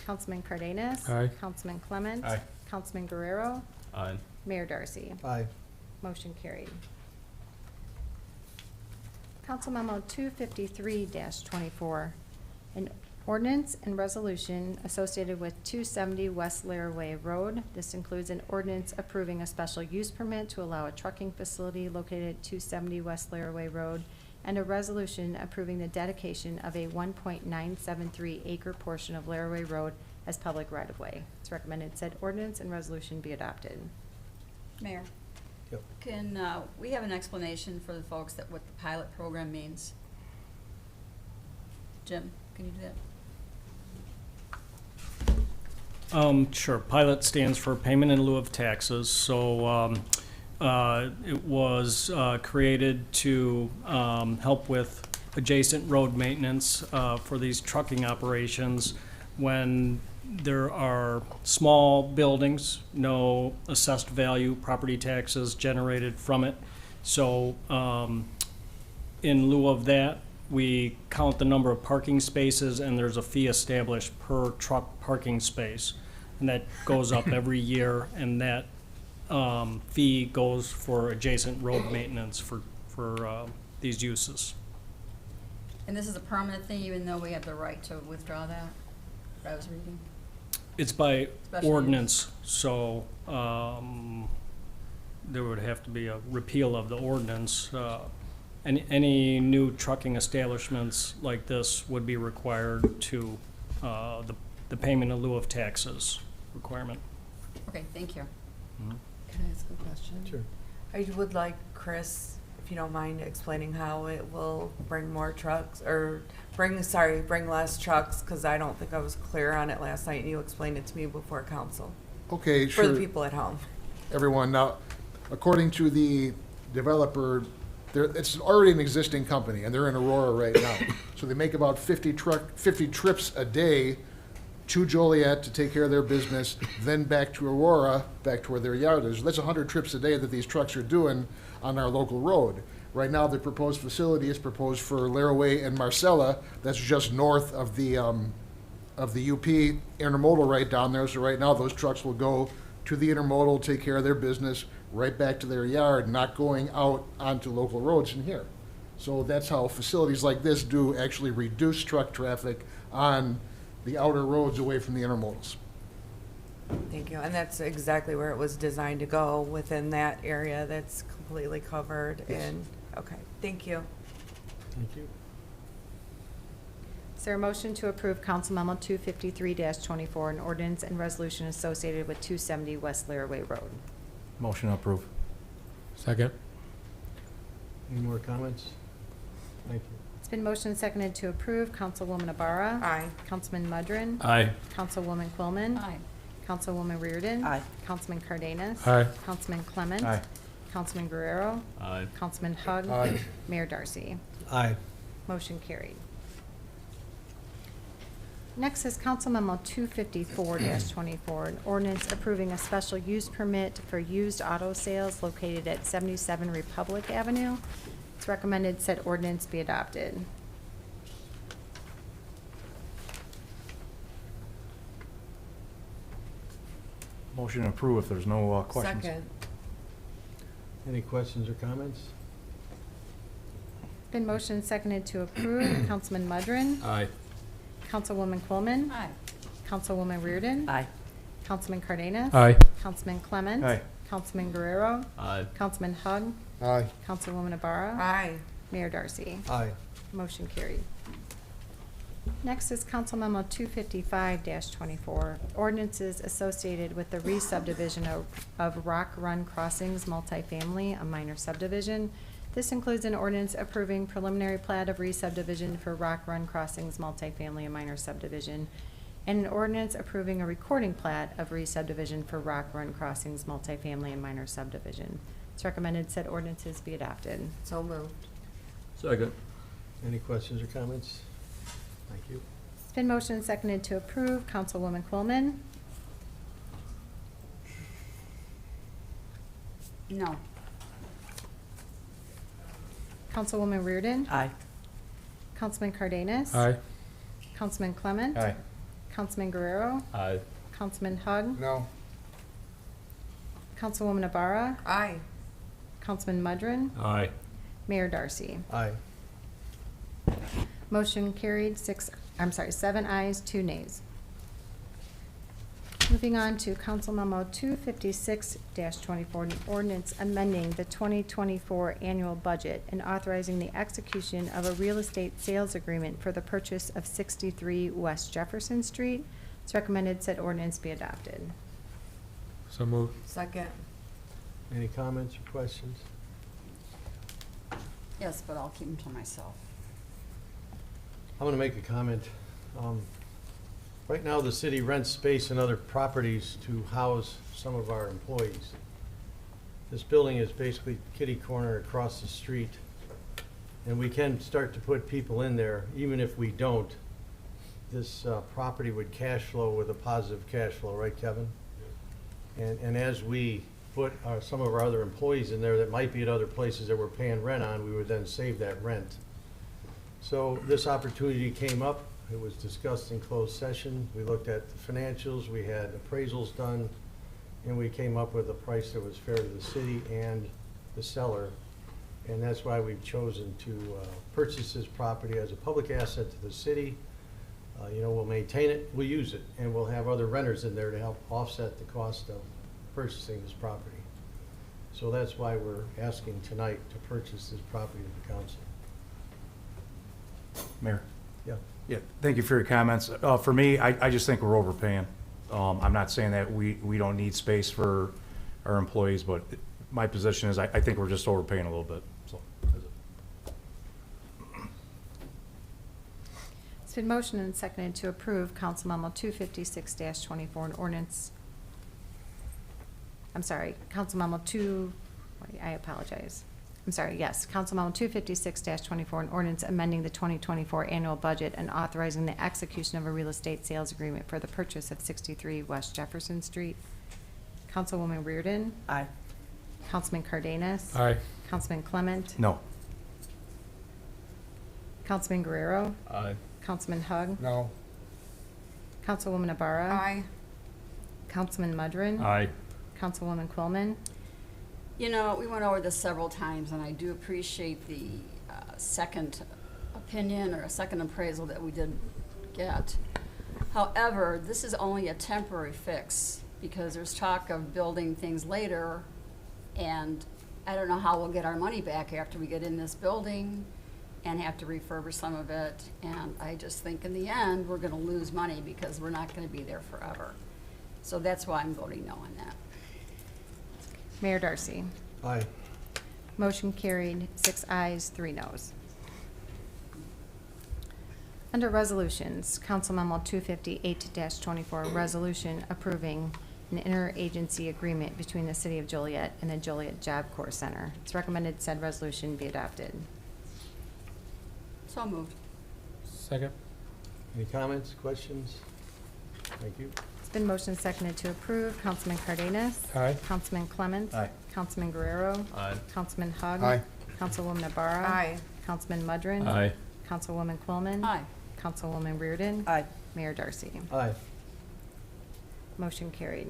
Councilman Cardenas. Aye. Councilman Clement. Aye. Councilman Guerrero. Aye. Mayor Darcy. Aye. Motion carried. Council Memo 253-24, an ordinance and resolution associated with 270 West Laraway Road. This includes an ordinance approving a special use permit to allow a trucking facility located at 270 West Laraway Road, and a resolution approving the dedication of a 1.973 acre portion of Laraway Road as public right-of-way. It's recommended said ordinance and resolution be adopted. Mayor, Yep. can we have an explanation for the folks that what the pilot program means? Jim, can you do that? Sure. Pilot stands for Payment in Lieu of Taxes. So it was created to help with adjacent road maintenance for these trucking operations when there are small buildings, no assessed value, property taxes generated from it. So in lieu of that, we count the number of parking spaces, and there's a fee established per truck parking space. And that goes up every year, and that fee goes for adjacent road maintenance for these uses. And this is a permanent thing, even though we have the right to withdraw that? What I was reading. It's by Special ordinance, so there would have to be a repeal of the ordinance. Any new trucking establishments like this would be required to the payment in lieu of taxes requirement. Okay, thank you. Can I ask a question? Sure. I would like Chris, if you don't mind, explaining how it will bring more trucks, or bring less trucks, because I don't think I was clear on it last night, and you explained it to me before council. Okay, For sure. the people at home. Everyone, now, according to the developer, it's already an existing company, and they're in Aurora right now. So they make about 50 trips a day to Joliet to take care of their business, then back to Aurora, back to where their yard is. That's 100 trips a day that these trucks are doing on our local road. Right now, the proposed facility is proposed for Laraway and Marcella. That's just north of the UP intermodal right down there. So right now, those trucks will go to the intermodal, take care of their business, right back to their yard, not going out onto local roads in here. So that's how facilities like this do actually reduce truck traffic on the outer roads away from the intermodals. Thank you, and that's exactly where it was designed to go, within that area that's completely covered, and, okay, thank you. Thank you. Is there a motion to approve Council Memo 253-24, an ordinance and resolution associated with 270 West Laraway Road? Motion approved. Second. Any more comments? Thank you. It's been motioned and seconded to approve. Councilwoman Ibarra. Aye. Councilman Mudrin. Aye. Councilwoman Quillman. Aye. Councilwoman Reardon. Aye. Councilman Cardenas. Aye. Councilman Clement. Aye. Councilman Guerrero. Aye. Councilman Hug. Aye. Mayor Darcy. Aye. Motion carried. Next is Council Memo 254-24, an ordinance approving a special use permit for used auto sales located at 77 Republic Avenue. It's recommended said ordinance be adopted. Motion approved if there's no questions. Second. Any questions or comments? Been motioned and seconded to approve. Councilman Mudrin. Aye. Councilwoman Coleman. Aye. Councilwoman Reardon. Aye. Councilman Cardenas. Aye. Councilman Clement. Aye. Councilman Guerrero. Aye. Councilman Hug. Aye. Councilwoman Ibarra. Aye. Mayor Darcy. Aye. Motion carried. Next is Council Memo 255-24, ordinances associated with the re-subdivision of Rock Run Crossings multifamily, a minor subdivision. This includes an ordinance approving preliminary plat of re-subdivision for Rock Run Crossings multifamily, a minor subdivision, and an ordinance approving a recording plat of re-subdivision for Rock Run Crossings multifamily and minor subdivision. It's recommended said ordinances be adopted. So moved. Second. Any questions or comments? Thank you. It's been motioned and seconded to approve. Councilwoman Quillman? No. Councilwoman Reardon? Aye. Councilman Cardenas? Aye. Councilman Clement? Aye. Councilman Guerrero? Aye. Councilman Hug? No. Councilwoman Ibarra? Aye. Councilman Mudrin? Aye. Mayor Darcy. Aye. Motion carried 7 ayes, 2 nays. Moving on to Council Memo 256-24, an ordinance amending the 2024 annual budget and authorizing the execution of a real estate sales agreement for the purchase of 63 West Jefferson Street. It's recommended said ordinance be adopted. So moved. Second. Any comments or questions? Yes, but I'll keep them to myself. I'm gonna make a comment. Right now, the city rents space and other properties to house some of our employees. This building is basically kitty corner across the street, and we can start to put people in there. Even if we don't, this property would cash flow with a positive cash flow, right, Kevin? And as we put some of our other employees in there that might be at other places that we're paying rent on, we would then save that rent. So this opportunity came up. It was discussed in closed session. We looked at the financials, we had appraisals done, and we came up with a price that was fair to the city and the seller. And that's why we've chosen to purchase this property as a public asset to the city. We'll maintain it, we'll use it, and we'll have other renters in there to help offset the cost of purchasing this property. So that's why we're asking tonight to purchase this property of the council. Mayor? Yeah. Yeah, thank you for your comments. For me, I just think we're overpaying. I'm not saying that we don't need space for our employees, but my position is I think we're just overpaying a little bit, so. It's been motioned and seconded to approve Council Memo 256-24, an ordinance. I'm sorry, Council Memo I apologize. I'm sorry, yes, Council Memo 256-24, an ordinance amending the 2024 annual budget and authorizing the execution of a real estate sales agreement for the purchase of 63 West Jefferson Street. Councilwoman Reardon? Aye. Councilman Cardenas? Aye. Councilman Clement? No. Councilman Guerrero? Aye. Councilman Hug? No. Councilwoman Ibarra? Aye. Councilman Mudrin? Aye. Councilwoman Quillman? We went over this several times, and I do appreciate the second opinion or a second appraisal that we did get. However, this is only a temporary fix because there's talk of building things later, and I don't know how we'll get our money back after we get in this building and have to refurbish some of it. And I just think in the end, we're gonna lose money because we're not gonna be there forever. So that's why I'm voting no on that. Mayor Darcy. Aye. Motion carried, 6 ayes, 3 noes. Under resolutions, Council Memo 258-24, resolution approving an interagency agreement between the City of Joliet and the Joliet Job Corps Center. It's recommended said resolution be adopted. So moved. Second. Any comments, questions? Thank you. It's been motioned and seconded to approve. Councilman Cardenas? Aye. Councilman Clement? Aye. Councilman Guerrero? Aye. Councilman Hug? Aye. Councilwoman Ibarra? Aye. Councilman Mudrin? Aye. Councilwoman Quillman? Aye. Councilwoman Reardon? Aye. Mayor Darcy. Aye. Motion carried.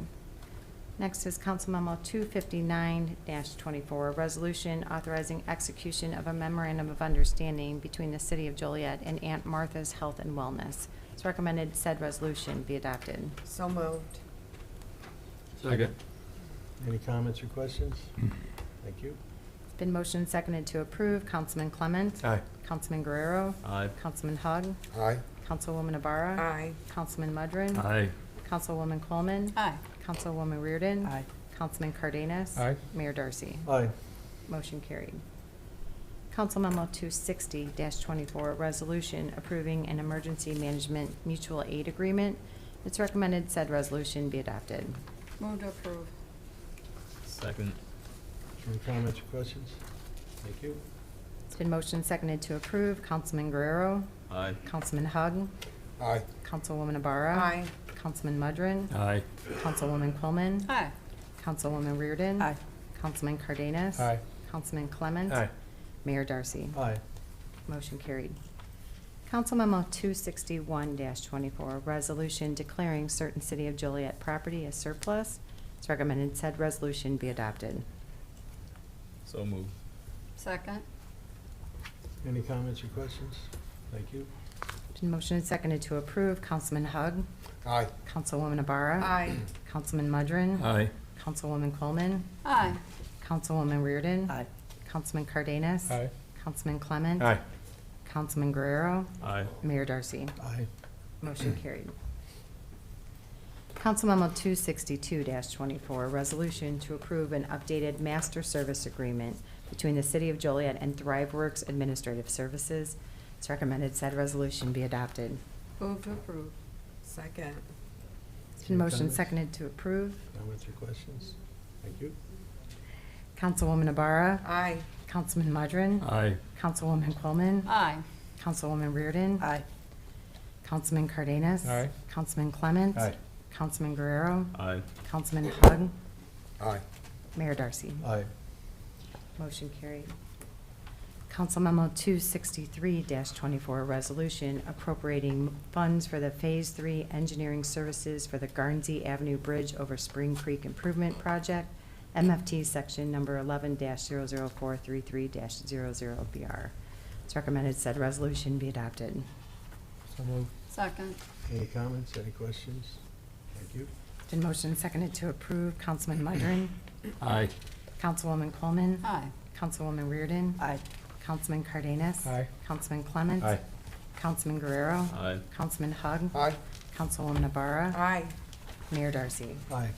Next is Council Memo 259-24, a resolution authorizing execution of a memorandum of understanding between the City of Joliet and Aunt Martha's Health and Wellness. It's recommended said resolution be adopted. So moved. Second. Any comments or questions? Thank you. It's been motioned and seconded to approve. Councilman Clement? Aye. Councilman Guerrero? Aye. Councilman Hug? Aye. Councilwoman Ibarra. Aye. Councilman Mudrin. Aye. Councilwoman Coleman. Aye. Councilwoman Reardon. Aye. Councilman Cardenas. Aye. Mayor Darcy. Aye. Motion carried. Council Memo 260-24, resolution approving an emergency management mutual aid agreement. It's recommended said resolution be adopted. Move to approve. Second. Any comments or questions? Thank you. It's been motioned and seconded to approve. Councilman Guerrero. Aye. Councilman Hug. Aye. Councilwoman Ibarra. Aye. Councilman Mudrin. Aye. Councilwoman Coleman. Aye. Councilwoman Reardon. Aye. Councilman Cardenas. Aye. Councilman Clement. Aye. Mayor Darcy. Aye. Motion carried. Council Memo 261-24, resolution declaring certain City of Joliet property as surplus. It's recommended said resolution be adopted. So moved. Second. Any comments or questions? Thank you. Been motioned and seconded to approve. Councilman Hug. Aye. Councilwoman Ibarra. Aye. Councilman Mudrin. Aye. Councilwoman Coleman. Aye. Councilwoman Reardon. Aye. Councilman Cardenas. Aye. Councilman Clement. Aye. Councilman Guerrero. Aye. Mayor Darcy. Aye. Motion carried. Council Memo 262-24, resolution to approve an updated master service agreement between the City of Joliet and ThriveWorks Administrative Services. It's recommended said resolution be adopted. Move to approve. Second. It's been Any motioned comments? seconded to approve. Comments or questions? Thank you. Councilwoman Ibarra. Aye. Councilman Mudrin. Aye. Councilwoman Coleman. Aye. Councilwoman Reardon. Aye. Councilman Cardenas. Aye. Councilman Clement. Aye. Councilman Guerrero. Aye. Councilman Hug. Aye. Mayor Darcy. Aye. Motion carried. Council Memo 263-24, resolution appropriating funds for the Phase 3 engineering services for the Garnsey Avenue Bridge over Spring Creek Improvement Project, MFT Section Number 11-00433-00BR. It's recommended said resolution be adopted. So moved. Second. Any comments, any questions? Thank you. Been motioned and seconded to approve. Councilman Mudrin. Aye. Councilwoman Coleman. Aye. Councilwoman Reardon. Aye. Councilman Cardenas. Aye. Councilman Clement. Aye. Councilman Guerrero. Aye. Councilman Hug. Aye. Councilwoman Ibarra. Aye. Mayor Darcy. Aye.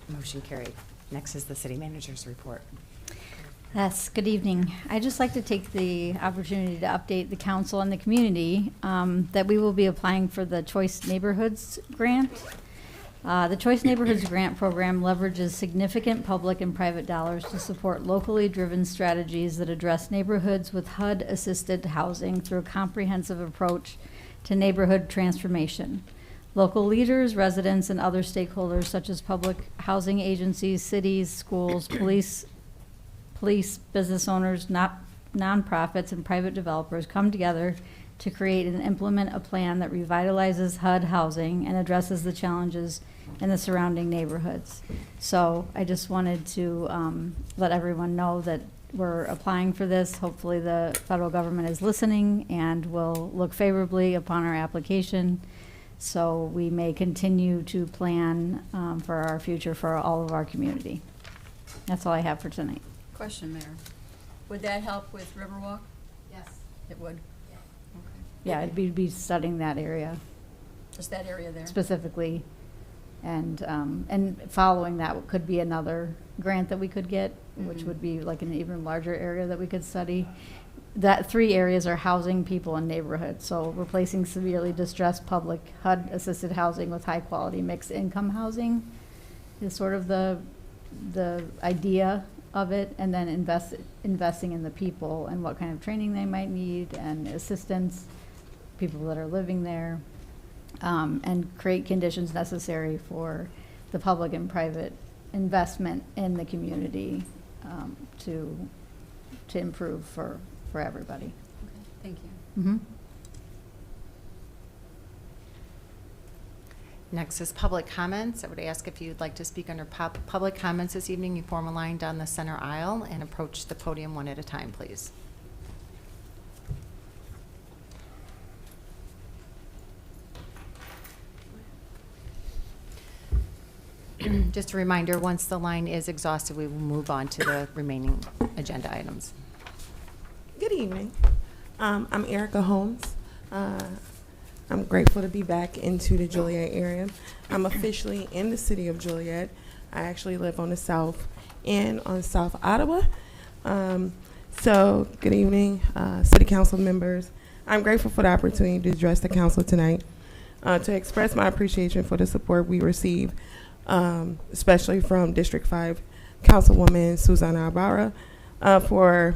Motion carried. Next is the city manager's report. Yes, good evening. I'd just like to take the opportunity to update the council and the community that we will be applying for the Choice Neighborhoods Grant. The Choice Neighborhoods Grant Program leverages significant public and private dollars to support locally driven strategies that address neighborhoods with HUD-assisted housing through a comprehensive approach to neighborhood transformation. Local leaders, residents, and other stakeholders such as public housing agencies, cities, schools, police, business owners, nonprofits, and private developers come together to create and implement a plan that revitalizes HUD housing and addresses the challenges in the surrounding neighborhoods. So I just wanted to let everyone know that we're applying for this. Hopefully the federal government is listening and will look favorably upon our application, so we may continue to plan for our future for all of our community. That's all I have for tonight. Question, Mayor. Would that help with Riverwalk? Yes. It would? Yeah, it'd be studying that area Just that area there? specifically. And following that could be another grant that we could get, which would be like an even larger area that we could study. That 3 areas are housing, people, and neighborhood. So replacing severely distressed public HUD-assisted housing with high-quality mixed-income housing is sort of the idea of it, and then investing in the people and what kind of training they might need and assistance, people that are living there, and create conditions necessary for the public and private investment in the community to improve for everybody. Okay, thank you. Mm-hmm. Next is public comments. I would ask if you'd like to speak under public comments this evening, you form a line down the center aisle and approach the podium one at a time, please. Just a reminder, once the line is exhausted, we will move on to the remaining agenda items. Good evening. I'm Erica Holmes. I'm grateful to be back into the Joliet area. I'm officially in the city of Joliet. I actually live on the south end on South Ottawa. So good evening, city council members. I'm grateful for the opportunity to address the council tonight, to express my appreciation for the support we receive, especially from District 5 Councilwoman Susanna Ibarra, for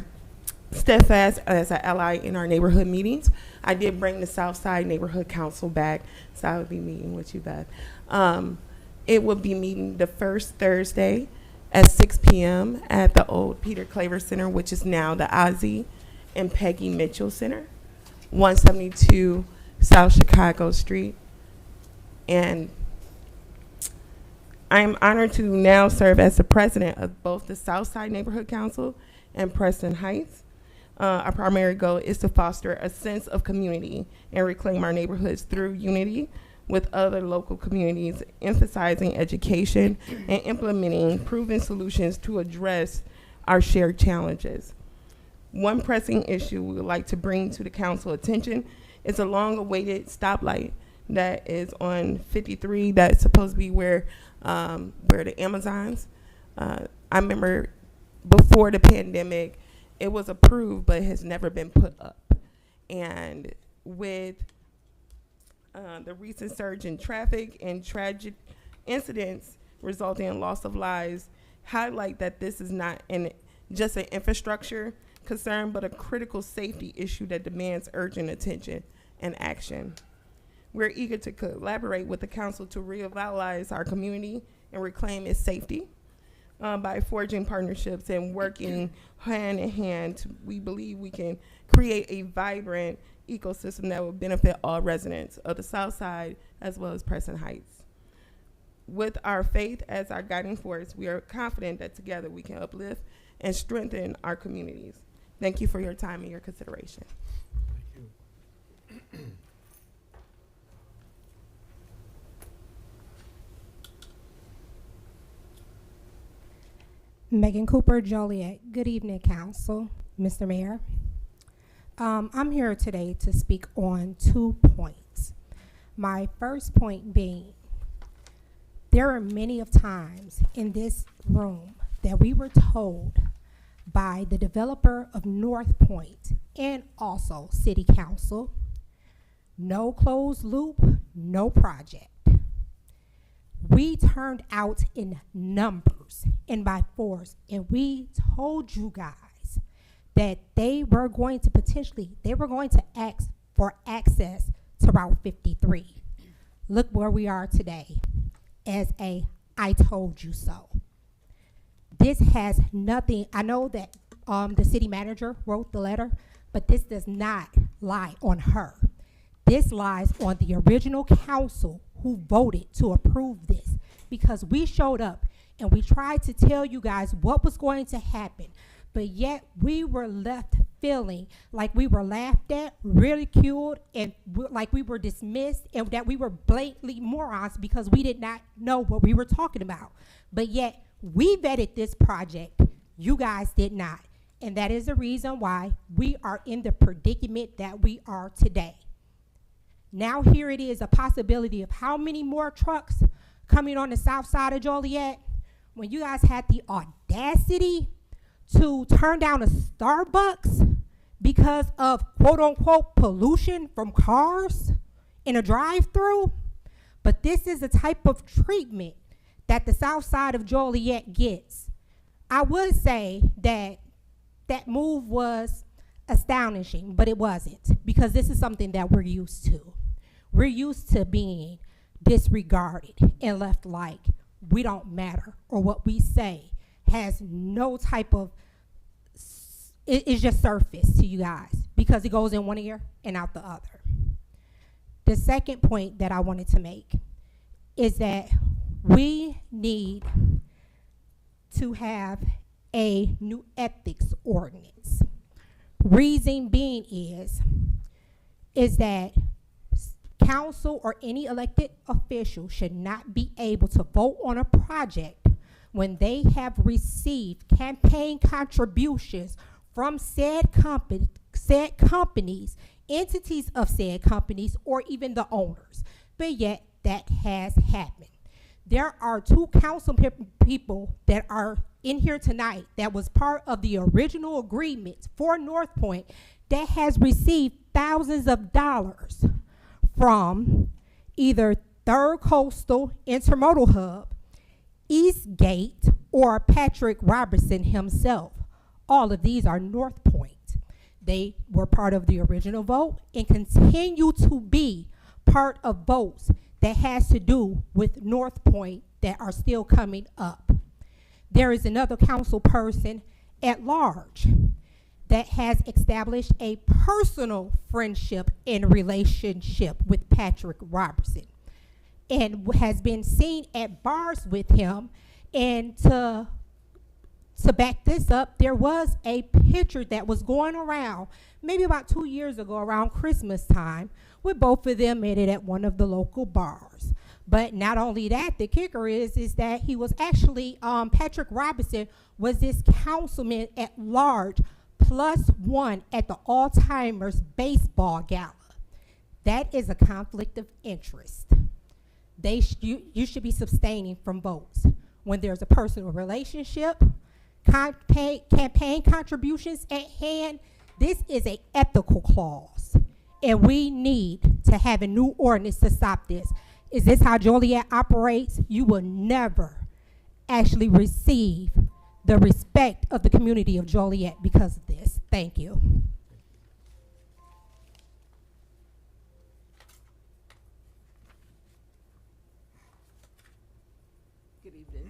steadfast as an ally in our neighborhood meetings. I did bring the Southside Neighborhood Council back, so I would be meeting with you, Beth. It will be meeting the first Thursday at 6 p.m. at the old Peter Claver Center, which is now the Ozzie and Peggy Mitchell Center, 172 South Chicago Street. And I am honored to now serve as the president of both the Southside Neighborhood Council and Preston Heights. Our primary goal is to foster a sense of community and reclaim our neighborhoods through unity with other local communities, emphasizing education and implementing proven solutions to address our shared challenges. One pressing issue we would like to bring to the council attention is a long-awaited stoplight that is on 53 that's supposed to be where the Amazons. I remember before the pandemic, it was approved, but it has never been put up. And with the recent surge in traffic and tragic incidents resulting in loss of lives, highlight that this is not just an infrastructure concern, but a critical safety issue that demands urgent attention and action. We're eager to collaborate with the council to revitalize our community and reclaim its safety. By forging partnerships and working hand in hand, we believe we can create a vibrant ecosystem that will benefit all residents of the South Side as well as Preston Heights. With our faith as our guiding force, we are confident that together we can uplift and strengthen our communities. Thank you for your time and your consideration. Thank you. Megan Cooper, Joliet. Good evening, Council, Mr. Mayor. I'm here today to speak on 2 points. My first point being, there are many of times in this room that we were told by the developer of North Point and also City Council, no closed loop, no project. We turned out in numbers and by force, and we told you guys that they were going to ask for access to Route 53. Look where we are today as a I told you so. This has nothing, I know that the city manager wrote the letter, but this does not lie on her. This lies on the original council who voted to approve this, because we showed up and we tried to tell you guys what was going to happen, but yet we were left feeling like we were laughed at, ridiculed, and like we were dismissed, and that we were blatantly morons because we did not know what we were talking about. But yet we vetted this project, you guys did not, and that is the reason why we are in the predicament that we are today. Now here it is, a possibility of how many more trucks coming on the south side of Joliet, when you guys had the audacity to turn down a Starbucks because of quote unquote pollution from cars in a drive-through. But this is the type of treatment that the south side of Joliet gets. I would say that that move was astonishing, but it wasn't, because this is something that we're used to. We're used to being disregarded and left like we don't matter, or what we say has no type of, it's just surface to you guys because it goes in one ear and out the other. The second point that I wanted to make is that we need to have a new ethics ordinance. Reason being is that council or any elected official should not be able to vote on a project when they have received campaign contributions from said companies entities of said companies, or even the owners. But yet, that has happened. There are two council people that are in here tonight that was part of the original agreement for North Point that has received thousands of dollars from either Third Coastal Intermodal Hub, Eastgate, or Patrick Robertson himself. All of these are North Point. They were part of the original vote and continue to be part of votes that has to do with North Point that are still coming up. There is another council person at large that has established a personal friendship and relationship with Patrick Robertson and has been seen at bars with him. And to back this up, there was a picture that was going around maybe about 2 years ago around Christmas time with both of them at it at one of the local bars. But not only that, the kicker is that he was actually, Patrick Robinson was this councilman at large +1 at the All-Timers baseball gala. That is a conflict of interest. You should be sustaining from votes. When there's a personal relationship, campaign contributions at hand, this is an ethical clause. And we need to have a new ordinance to stop this. Is this how Joliet operates? You will never actually receive the respect of the community of Joliet because of this. Thank you. Good evening.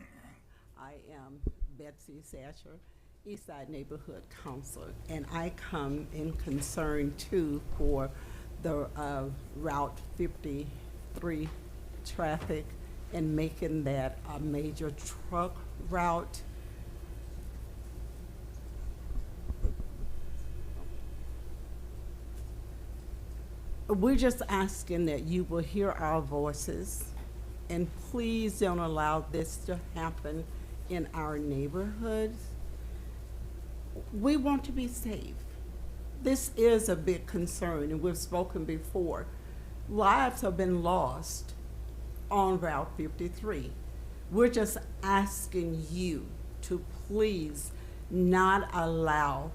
I am Betsy Satcher, Eastside Neighborhood Counselor, and I come in concern too for the Route 53 traffic and making that a major truck route. We're just asking that you will hear our voices and please don't allow this to happen in our neighborhoods. We want to be safe. This is a big concern, and we've spoken before. Lives have been lost on Route 53. We're just asking you to please not allow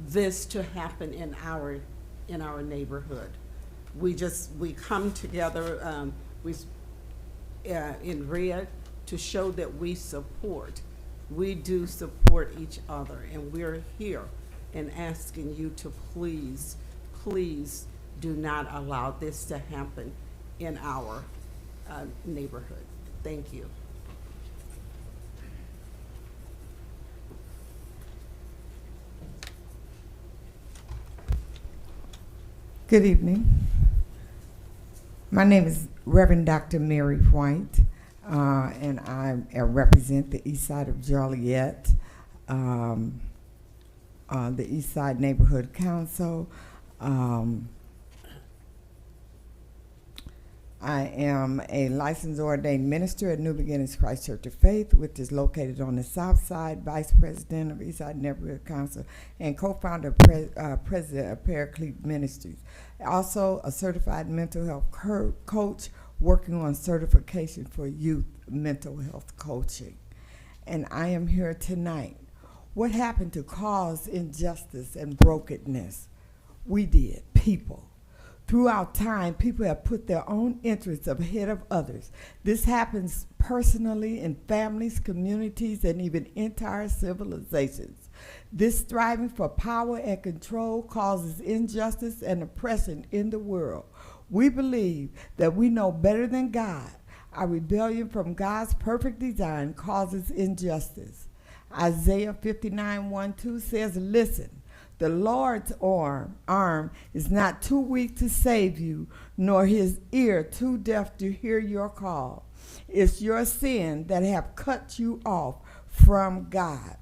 this to happen in our neighborhood. We come together in red to show that we do support each other, and we're here and asking you to please do not allow this to happen in our neighborhood. Thank you. Good evening. My name is Reverend Dr. Mary White, and I represent the east side of Joliet, the East Side Neighborhood Council. I am a licensed ordained minister at New Beginnings Christ Church of Faith, which is located on the south side, vice president of East Side Neighborhood Council, and co-founder, president of Paraclete Ministries. Also a certified mental health coach working on certification for youth mental health coaching. And I am here tonight. What happened to cause injustice and brokenness? We did, people. Throughout time, people have put their own interests ahead of others. This happens personally in families, communities, and even entire civilizations. This striving for power and control causes injustice and oppression in the world. We believe that we know better than God. Our rebellion from God's perfect design causes injustice. Isaiah 59:1-2 says, "Listen, the Lord's arm is not too weak to save you, nor his ear too deaf to hear your call. It's your sin that have cut you off from God."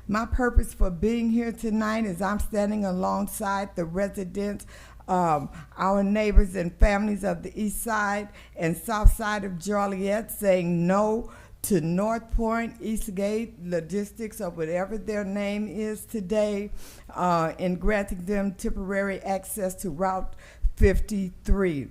My purpose for being here tonight is I'm standing alongside the residents, our neighbors and families of the east side and south side of Joliet, saying no to North Point, Eastgate Logistics, or whatever their name is today, in granting them temporary access to Route 53.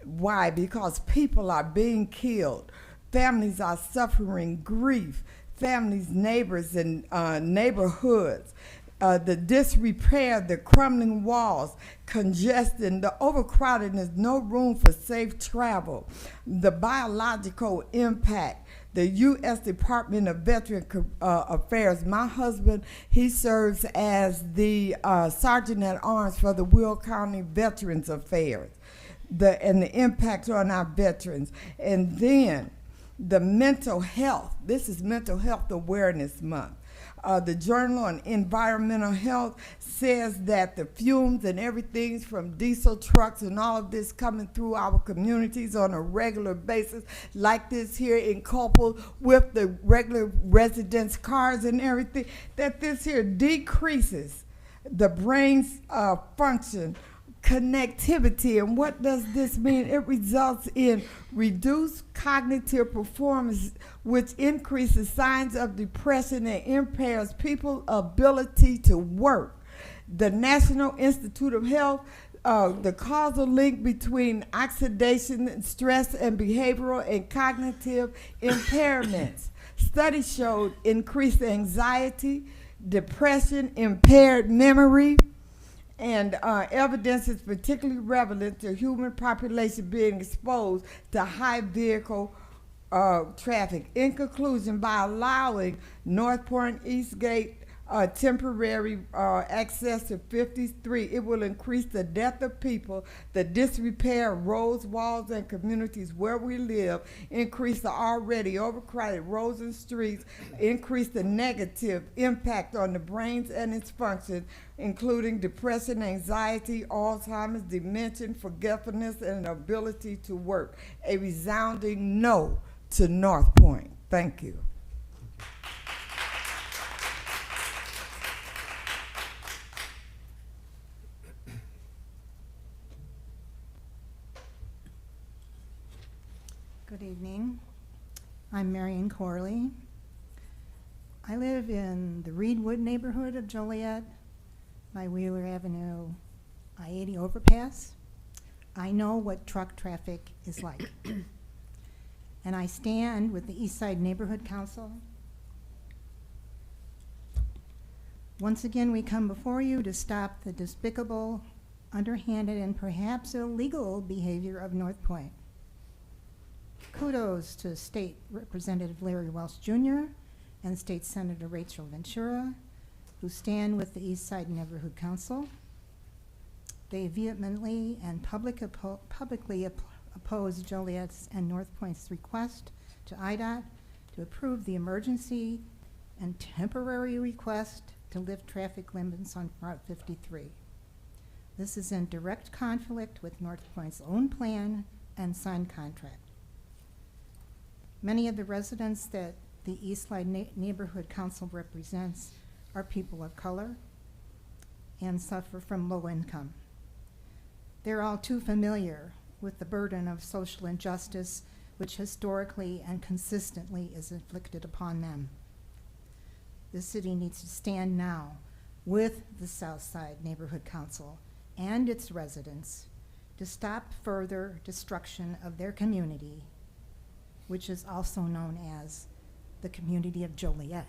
Why? Because people are being killed. Families are suffering grief. Families, neighbors, and neighborhoods. The disrepair, the crumbling walls, congestion, the overcrowdedness, no room for safe travel, the biological impact, the U.S. Department of Veteran Affairs. My husband, he serves as the Sergeant at Arms for the Will County Veterans Affairs, and the impact on our veterans. And then the mental health. This is Mental Health Awareness Month. The Journal on Environmental Health says that the fumes and everything from diesel trucks and all of this coming through our communities on a regular basis, like this here in Coppell with the regular residents' cars and everything, that this here decreases the brain's function, connectivity. And what does this mean? It results in reduced cognitive performance, which increases signs of depression and impairs people's ability to work. The National Institute of Health, the causal link between oxidation, stress, and behavioral and cognitive impairments. Studies showed increased anxiety, depression, impaired memory, and evidence is particularly relevant to human population being exposed to high vehicle traffic. In conclusion, by allowing North Point, Eastgate temporary access to 53, it will increase the death of people, the disrepair of roads, walls, and communities where we live, increase the already overcrowded roads and streets, increase the negative impact on the brains and its function, including depression, anxiety, Alzheimer's, dementia, forgetfulness, and ability to work. A resounding no to North Point. Thank you. Good evening. I'm Marion Corley. I live in the Reedwood neighborhood of Joliet by Wheeler Avenue I-80 overpass. I know what truck traffic is like. And I stand with the East Side Neighborhood Council. Once again, we come before you to stop the despicable, underhanded, and perhaps illegal behavior of North Point. Kudos to State Representative Larry Welsh Jr. and State Senator Rachel Ventura, who stand with the East Side Neighborhood Council. They vehemently and publicly oppose Joliet's and North Point's request to IDOT to approve the emergency and temporary request to lift traffic limits on Route 53. This is in direct conflict with North Point's own plan and signed contract. Many of the residents that the East Side Neighborhood Council represents are people of color and suffer from low income. They're all too familiar with the burden of social injustice which historically and consistently is inflicted upon them. The city needs to stand now with the South Side Neighborhood Council and its residents to stop further destruction of their community, which is also known as the community of Joliet.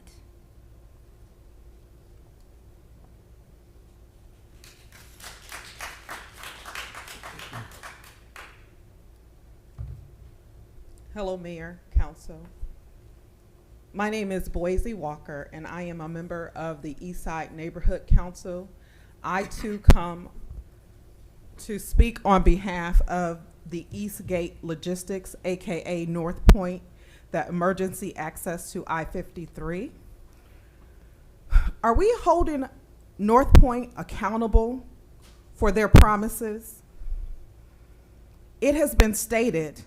Hello, Mayor, Council. My name is Boise Walker, and I am a member of the Eastside Neighborhood Council. I too come to speak on behalf of the Eastgate Logistics, aka North Point, the emergency access to I-53. Are we holding North Point accountable for their promises? It has been stated,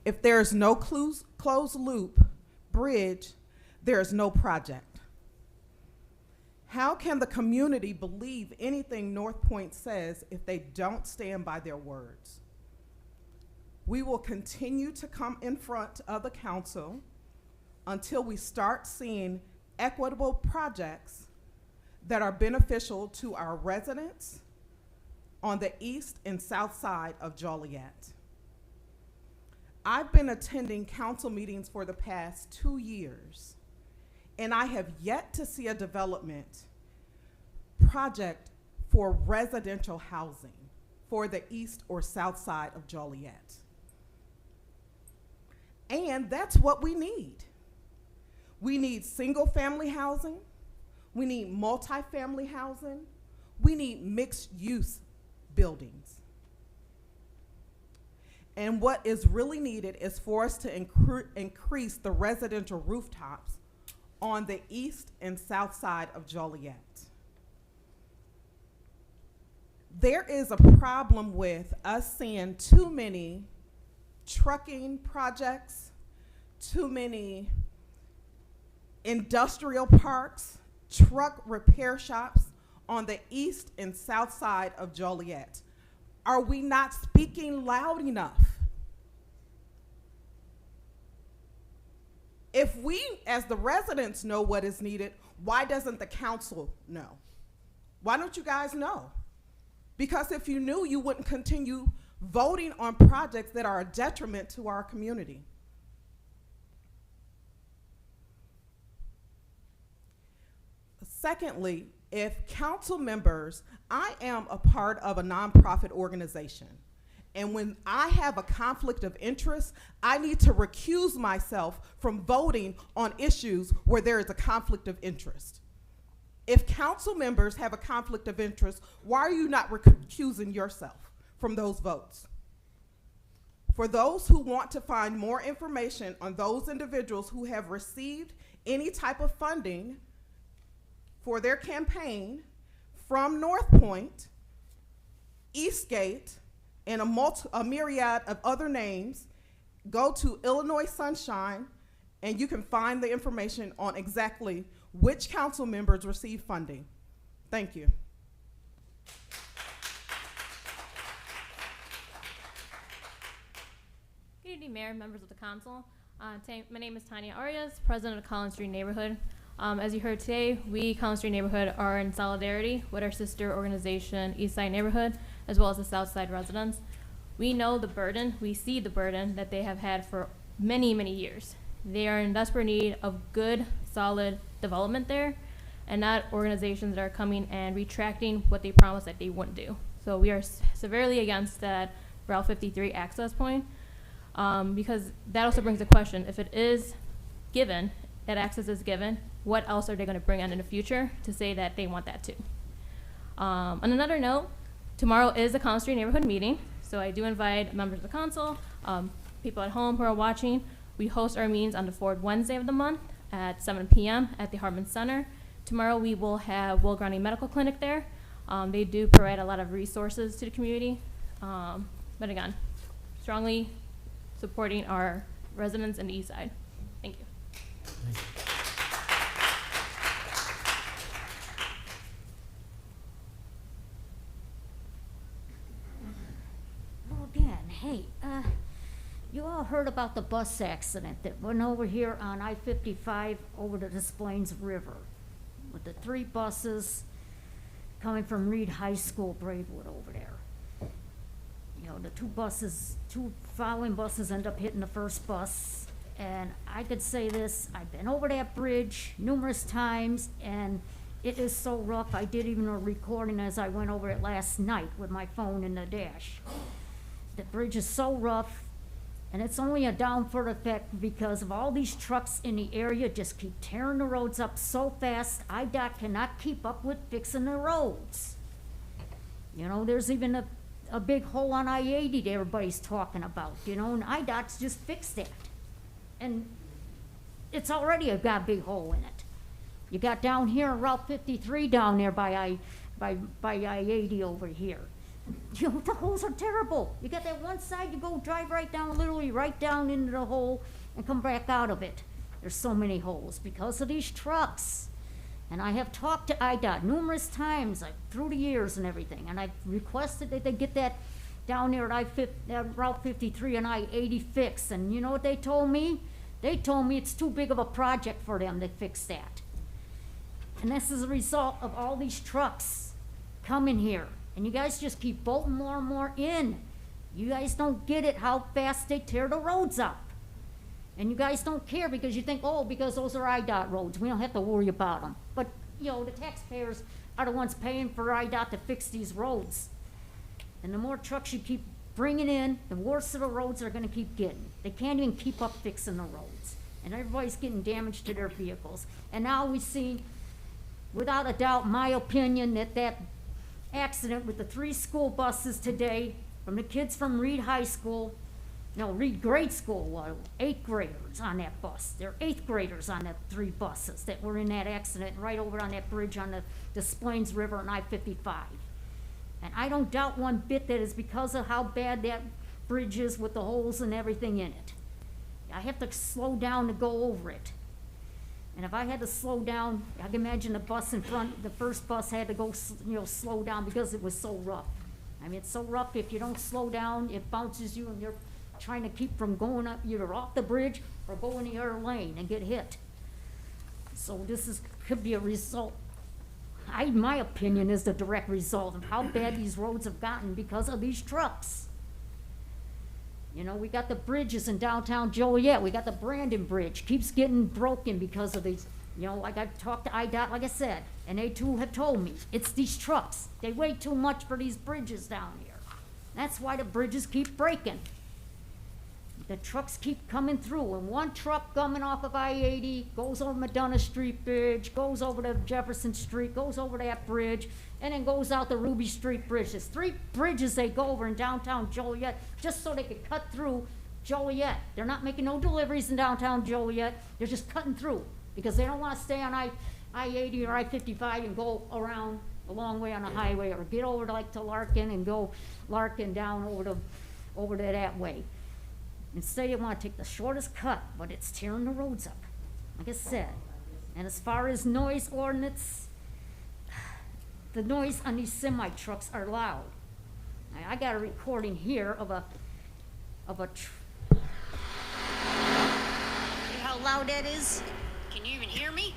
if there is no closed loop bridge, there is no project. How can the community believe anything North Point says if they don't stand by their words? We will continue to come in front of the council until we start seeing equitable projects that are beneficial to our residents on the east and south side of Joliet. I've been attending council meetings for the past 2 years, and I have yet to see a development project for residential housing for the east or south side of Joliet. And that's what we need. We need single-family housing. We need multifamily housing. We need mixed-use buildings. And what is really needed is for us to increase the residential rooftops on the east and south side of Joliet. There is a problem with us seeing too many trucking projects, too many industrial parks, truck repair shops on the east and south side of Joliet. Are we not speaking loud enough? If we, as the residents, know what is needed, why doesn't the council know? Why don't you guys know? Because if you knew, you wouldn't continue voting on projects that are a detriment to our community. Secondly, if council members, I am a part of a nonprofit organization, and when I have a conflict of interest, I need to recuse myself from voting on issues where there is a conflict of interest. If council members have a conflict of interest, why are you not recusing yourself from those votes? For those who want to find more information on those individuals who have received any type of funding for their campaign from North Point, Eastgate, and a myriad of other names, go to Illinois Sunshine, and you can find the information on exactly which council members receive funding. Thank you. Good evening, Mayor, members of the council. My name is Tanya Arias, president of Collins Street Neighborhood. As you heard today, we, Collins Street Neighborhood, are in solidarity with our sister organization, Eastside Neighborhood, as well as the Southside residents. We know the burden, we see the burden that they have had for many, many years. They are in desperate need of good, solid development there, and not organizations that are coming and retracting what they promised that they wouldn't do. So we are severely against that Route 53 access point, because that also brings the question, if it is given, that access is given, what else are they going to bring in the future to say that they want that too? On another note, tomorrow is the Collins Street Neighborhood meeting, so I do invite members of the council, people at home who are watching. We host our meetings on the fourth Wednesday of the month at 7 p.m. at the Hartman Center. Tomorrow we will have Will Grundy Medical Clinic there. They do provide a lot of resources to the community, but again, strongly supporting our residents in the east side. Thank you. Well, again, hey, you all heard about the bus accident that went over here on I-55 over to Des Plaines River with the 3 buses coming from Reed High School, Braidwood over there. You know, the 2 following buses end up hitting the first bus. And I could say this, I've been over that bridge numerous times, and it is so rough. I did even a recording as I went over it last night with my phone in the dash. The bridge is so rough, and it's only a downward effect because of all these trucks in the area just keep tearing the roads up so fast, IDOT cannot keep up with fixing the roads. You know, there's even a big hole on I-80 that everybody's talking about, you know, and IDOT's just fixed that. And it's already got a big hole in it. You got down here on Route 53 down there by I-80 over here. You know, the holes are terrible. You got that one side, you go drive right down, literally right down into the hole and come back out of it. There's so many holes because of these trucks. And I have talked to IDOT numerous times, like through the years and everything, and I've requested that they get that down there at Route 53 and I-80 fixed. And you know what they told me? They told me it's too big of a project for them to fix that. And this is a result of all these trucks coming here. And you guys just keep bolting more and more in. You guys don't get it how fast they tear the roads up. And you guys don't care because you think, oh, because those are IDOT roads, we don't have to worry about them. But, you know, the taxpayers are the ones paying for IDOT to fix these roads. And the more trucks you keep bringing in, the worse the roads are gonna keep getting. They can't even keep up fixing the roads. And everybody's getting damage to their vehicles. And now we see, without a doubt, my opinion, that accident with the 3 school buses today, from the kids from Reed High School, no, Reed Grade School, 8th graders on that bus. They're 8th graders on that 3 buses that were in that accident right over on that bridge on the Des Plaines River on I-55. And I don't doubt one bit that it's because of how bad that bridge is with the holes and everything in it. I have to slow down to go over it. And if I had to slow down, I can imagine the bus in front, the first bus had to go, slow down because it was so rough. I mean, it's so rough, if you don't slow down, it bounces you and you're trying to keep from going up either off the bridge or go in the other lane and get hit. So this could be a result. My opinion is the direct result of how bad these roads have gotten because of these trucks. You know, we got the bridges in downtown Joliet. We got the Brandon Bridge. Keeps getting broken because of these, like I've talked to IDOT, like I said, and they too have told me, it's these trucks. They weigh too much for these bridges down here. That's why the bridges keep breaking. The trucks keep coming through, and one truck coming off of I-80 goes over Madonna Street Bridge, goes over to Jefferson Street, goes over that bridge, and then goes out the Ruby Street Bridge. There's 3 bridges they go over in downtown Joliet just so they could cut through Joliet. They're not making no deliveries in downtown Joliet. They're just cutting through because they don't want to stay on I-80 or I-55 and go around a long way on the highway or get over to Larkin and go Larkin down over to that way. Instead, you want to take the shortest cut, but it's tearing the roads up, like I said. And as far as noise ordinance, the noise on these semi-trucks are loud. I got a recording here of a You know how loud that is? Can you even hear me?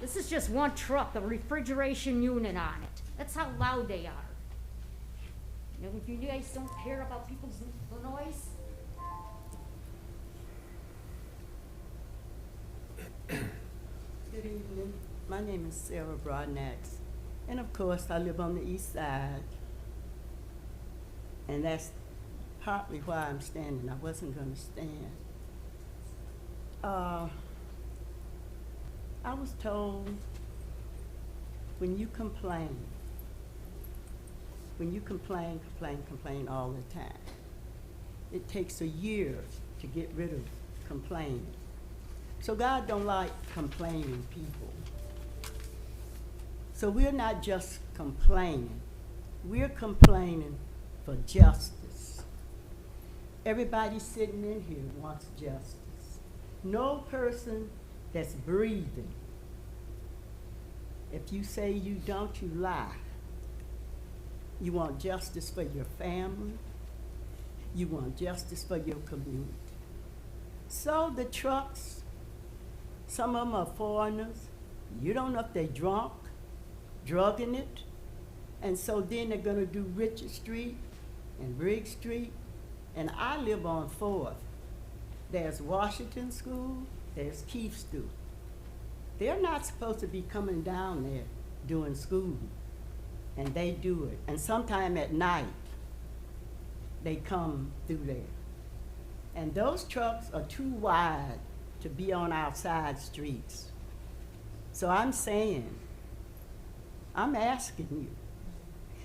This is just one truck, a refrigeration unit on it. That's how loud they are. If you guys don't care about people's noise. Good evening. My name is Sarah Broadnax. And of course, I live on the east side. And that's partly why I'm standing. I wasn't going to stand. I was told when you complain all the time, it takes a year to get rid of complaining. So God don't like complaining people. So we're not just complaining. We're complaining for justice. Everybody sitting in here wants justice. No person that's breathing. If you say you don't, you lie. You want justice for your family. You want justice for your community. So the trucks, some of them are foreigners. You don't know if they're drunk, drugging it. And so then they're gonna do Richard Street and Briggs Street. And I live on 4th. There's Washington School, there's Keefe School. They're not supposed to be coming down there doing school. And they do it. And sometime at night, they come through there. And those trucks are too wide to be on our side streets. So I'm saying, I'm asking you,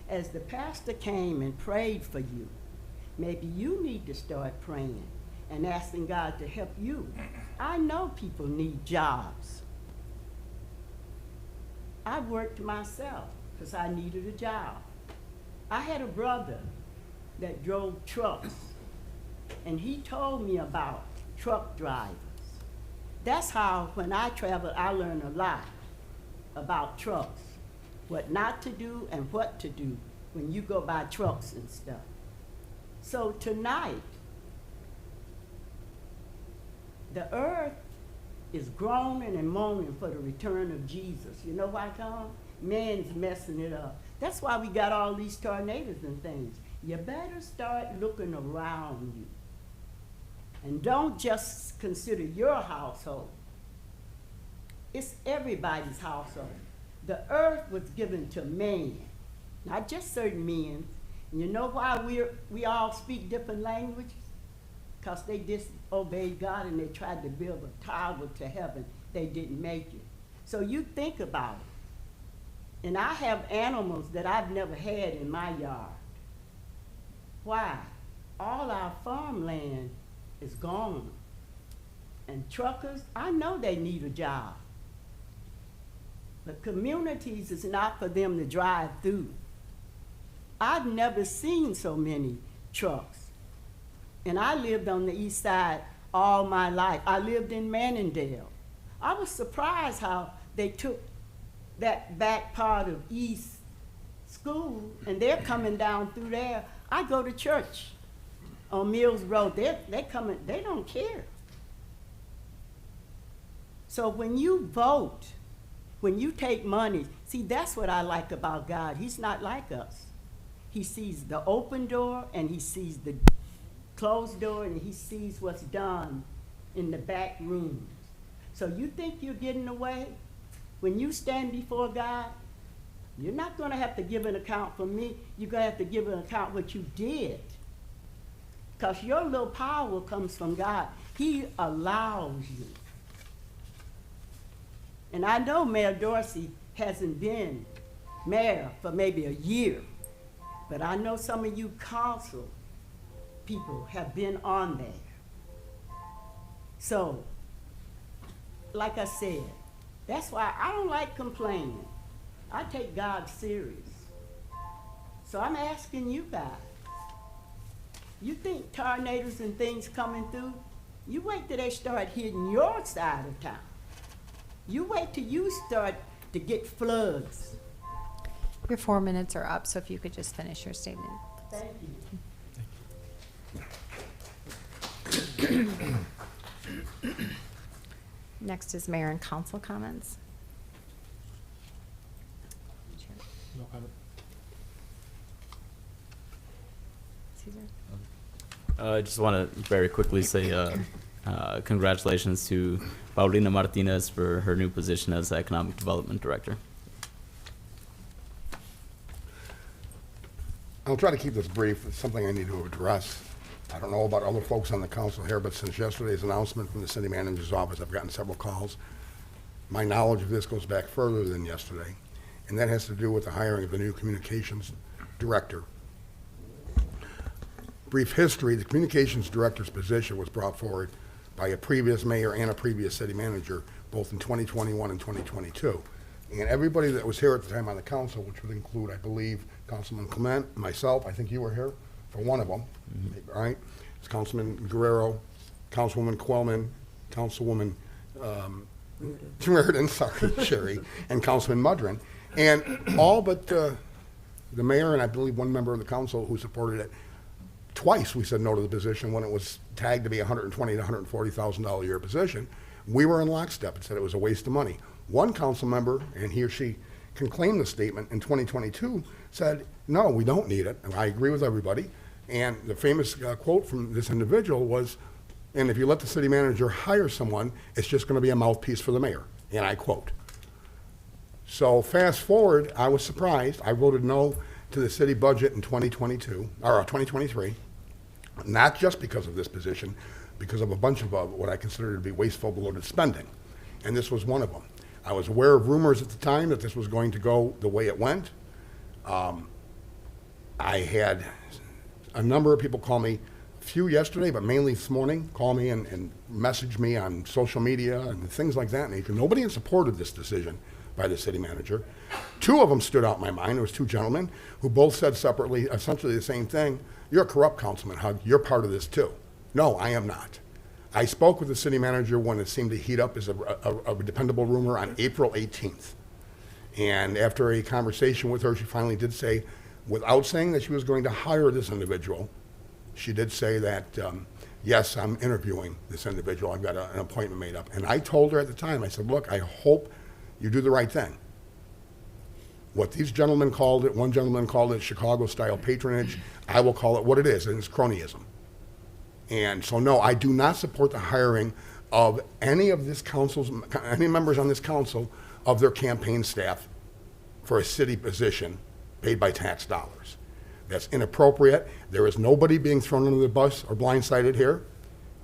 as the pastor came and prayed for you, maybe you need to start praying and asking God to help you. I know people need jobs. I worked myself because I needed a job. I had a brother that drove trucks, and he told me about truck drivers. That's how, when I travel, I learn a lot about trucks, what not to do and what to do when you go by trucks and stuff. So tonight, the earth is groaning and moaning for the return of Jesus. You know why, Tom? Man's messing it up. That's why we got all these tornadoes and things. You better start looking around you. And don't just consider your household. It's everybody's household. The earth was given to man, not just certain men. And you know why we all speak different languages? Because they disobeyed God and they tried to build a tower to heaven. They didn't make it. So you think about it. And I have animals that I've never had in my yard. Why? All our farmland is gone. And truckers, I know they need a job. But communities is not for them to drive through. I've never seen so many trucks. And I lived on the east side all my life. I lived in Manningdale. I was surprised how they took that back part of East School and they're coming down through there. I go to church on Mills Road. They're coming, they don't care. So when you vote, when you take money, see, that's what I like about God. He's not like us. He sees the open door and he sees the closed door and he sees what's done in the back rooms. So you think you're getting away? When you stand before God, you're not going to have to give an account for me. You're going to have to give an account what you did. Because your little power comes from God. He allows you. And I know Mayor Dorsey hasn't been mayor for maybe a year, but I know some of you council people have been on there. So, like I said, that's why I don't like complaining. I take God serious. So I'm asking you guys, you think tornadoes and things coming through? You wait till they start hitting your side of town. You wait till you start to get floods. Your 4 minutes are up, so if you could just finish your statement. Thank you. Next is mayor and council comments. No comment. Caesar? I just want to very quickly say congratulations to Paulina Martinez for her new position as Economic Development Director. I'll try to keep this brief. It's something I need to address. I don't know about other folks on the council here, but since yesterday's announcement from the city manager's office, I've gotten several calls. My knowledge of this goes back further than yesterday, and that has to do with the hiring of the new communications director. Brief history, the communications director's position was brought forward by a previous mayor and a previous city manager, both in 2021 and 2022. And everybody that was here at the time on the council, which would include, I believe, Councilman Clement, myself, I think you were here for one of them, right? It's Councilman Guerrero, Councilwoman Quellman, Councilwoman Reardon, sorry, Sherry, and Councilman Mudrin. And all but the mayor and I believe one member of the council who supported it, twice we said no to the position when it was tagged to be $120,000 to $140,000 a year position. We were in lockstep and said it was a waste of money. One council member, and he or she can claim the statement, in 2022 said, no, we don't need it. And I agree with everybody. And the famous quote from this individual was, and if you let the city manager hire someone, it's just going to be a mouthpiece for the mayor. And I quote. So fast forward, I was surprised. I voted no to the city budget in 2022, or 2023, not just because of this position, because of a bunch of what I consider to be wasteful, bloated spending. And this was one of them. I was aware of rumors at the time that this was going to go the way it went. I had a number of people call me, few yesterday, but mainly this morning, call me and message me on social media and things like that nature. Nobody in support of this decision by the city manager. Two of them stood out in my mind. There was two gentlemen who both said separately essentially the same thing. You're a corrupt councilman, Hug. You're part of this too. No, I am not. I spoke with the city manager when it seemed to heat up as a dependable rumor on April 18th. And after a conversation with her, she finally did say, without saying that she was going to hire this individual, She did say that, yes, I'm interviewing this individual. I've got an appointment made up. And I told her at the time, I said, look, I hope you do the right thing. What these gentlemen called it, one gentleman called it Chicago-style patronage. I will call it what it is, and it's cronyism. And so, no, I do not support the hiring of any of this council's, any members on this council of their campaign staff for a city position paid by tax dollars. That's inappropriate. There is nobody being thrown under the bus or blindsided here.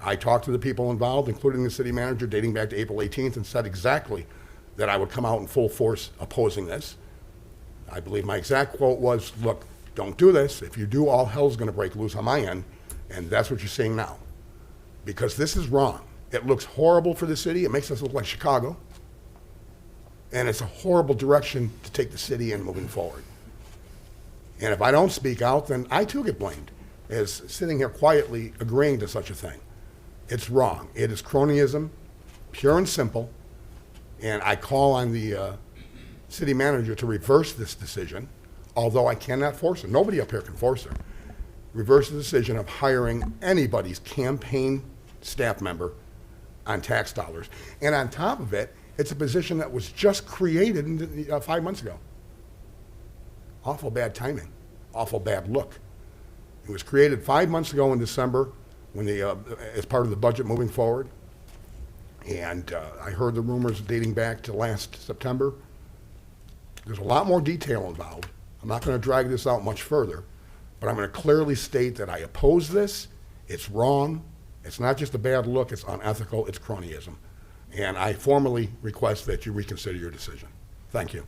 I talked to the people involved, including the city manager, dating back to April 18th, and said exactly that I would come out in full force opposing this. I believe my exact quote was, look, don't do this. If you do, all hell's gonna break loose on my end, and that's what you're seeing now. Because this is wrong. It looks horrible for the city. It makes us look like Chicago. And it's a horrible direction to take the city in moving forward. And if I don't speak out, then I too get blamed as sitting here quietly agreeing to such a thing. It's wrong. It is cronyism, pure and simple. And I call on the city manager to reverse this decision, although I cannot force her. Nobody up here can force her. Reverse the decision of hiring anybody's campaign staff member on tax dollars. And on top of it, it's a position that was just created 5 months ago. Awful bad timing, awful bad look. It was created 5 months ago in December when as part of the budget moving forward. And I heard the rumors dating back to last September. There's a lot more detail involved. I'm not going to drag this out much further, but I'm going to clearly state that I oppose this. It's wrong. It's not just a bad look. It's unethical. It's cronyism. And I formally request that you reconsider your decision. Thank you.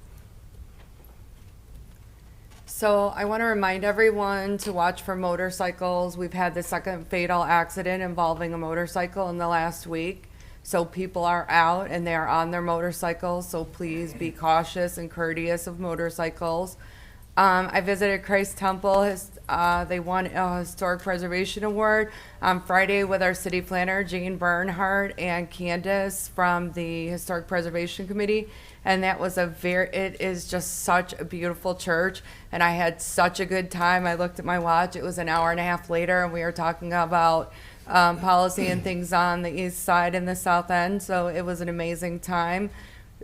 So I want to remind everyone to watch for motorcycles. We've had the second fatal accident involving a motorcycle in the last week. So people are out and they are on their motorcycles. So please be cautious and courteous of motorcycles. I visited Christ Temple. They won a Historic Preservation Award on Friday with our city planner, Jane Bernhardt, and Candace from the Historic Preservation Committee. And that was it is just such a beautiful church. And I had such a good time. I looked at my watch. It was an hour and a half later, and we were talking about policy and things on the east side and the south end. So it was an amazing time.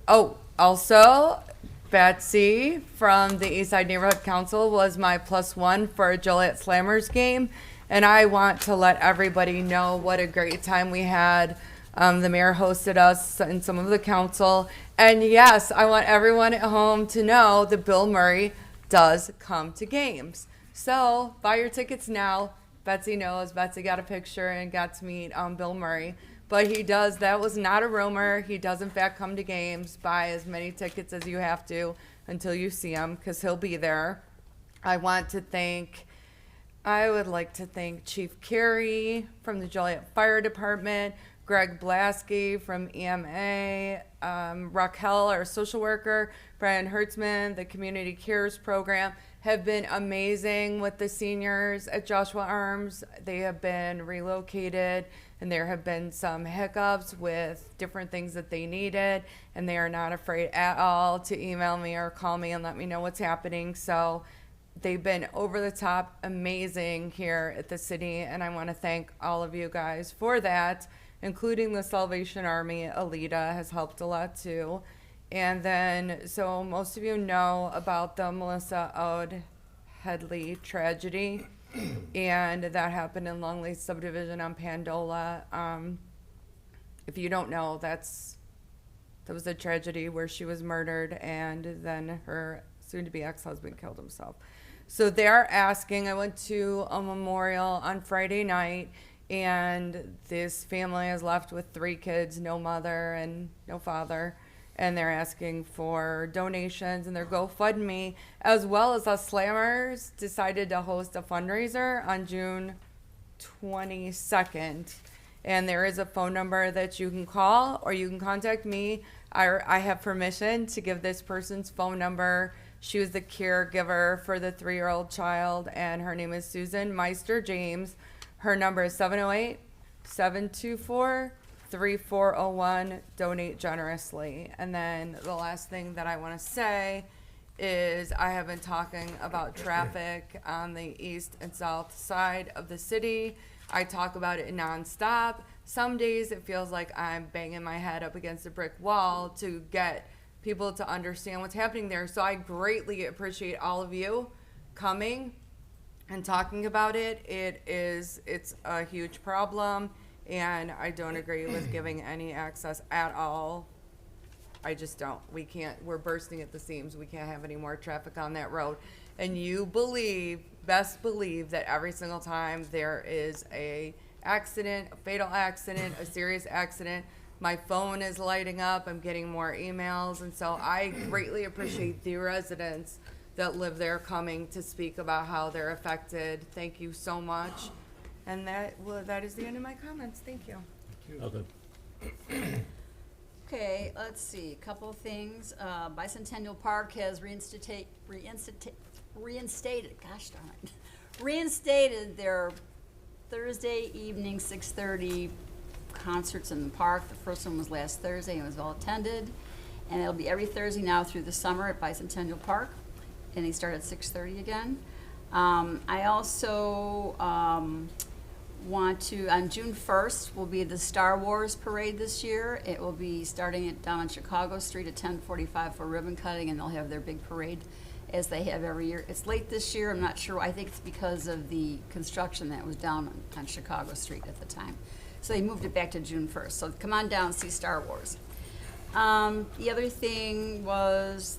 Oh, also, Betsy from the East Side Neighborhood Council was my +1 for a Joliet Slammers game. And I want to let everybody know what a great time we had. The mayor hosted us and some of the council. And yes, I want everyone at home to know that Bill Murray does come to games. So buy your tickets now. Betsy knows. Betsy got a picture and got to meet Bill Murray. But he does, that was not a rumor. He does in fact come to games. Buy as many tickets as you have to until you see him, because he'll be there. I would like to thank Chief Carey from the Joliet Fire Department, Greg Blasky from EMA, Raquel, our social worker, Brian Hertzman, the Community Cares Program, have been amazing with the seniors at Joshua Arms. They have been relocated, and there have been some hiccups with different things that they needed, and they are not afraid at all to email me or call me and let me know what's happening. So they've been over the top amazing here at the city, and I want to thank all of you guys for that, including the Salvation Army. Alita has helped a lot too. And then, so most of you know about the Melissa Ode Headley tragedy, and that happened in Longley subdivision on Pandola. If you don't know, that was a tragedy where she was murdered, and then her soon-to-be ex-husband killed himself. So they're asking, I went to a memorial on Friday night, and this family is left with 3 kids, no mother and no father. And they're asking for donations, and their GoFundMe, as well as us Slammers, decided to host a fundraiser on June 22nd. And there is a phone number that you can call, or you can contact me. I have permission to give this person's phone number. She was the caregiver for the 3-year-old child, and her name is Susan Meister James. Her number is 708-724-3401. Donate generously. And then the last thing that I want to say is I have been talking about traffic on the east and south side of the city. I talk about it nonstop. Some days it feels like I'm banging my head up against a brick wall to get people to understand what's happening there. So I greatly appreciate all of you coming and talking about it. It's a huge problem, and I don't agree with giving any access at all. I just don't. We're bursting at the seams. We can't have any more traffic on that road. And you best believe that every single time there is a accident, a fatal accident, a serious accident, my phone is lighting up. I'm getting more emails. And so I greatly appreciate the residents that live there coming to speak about how they're affected. Thank you so much. And that is the end of my comments. Thank you. Okay, let's see, a couple of things. Bicentennial Park has reinstated, gosh darn it, reinstated their Thursday evening 6:30 concerts in the park. The first one was last Thursday and was well attended. And it'll be every Thursday now through the summer at Bicentennial Park. And they start at 6:30 again. I also want to, on June 1st will be the Star Wars parade this year. It will be starting down on Chicago Street at 10:45 for ribbon cutting, and they'll have their big parade as they have every year. It's late this year, I'm not sure. I think it's because of the construction that was down on Chicago Street at the time. So they moved it back to June 1st. So come on down and see Star Wars. The other thing was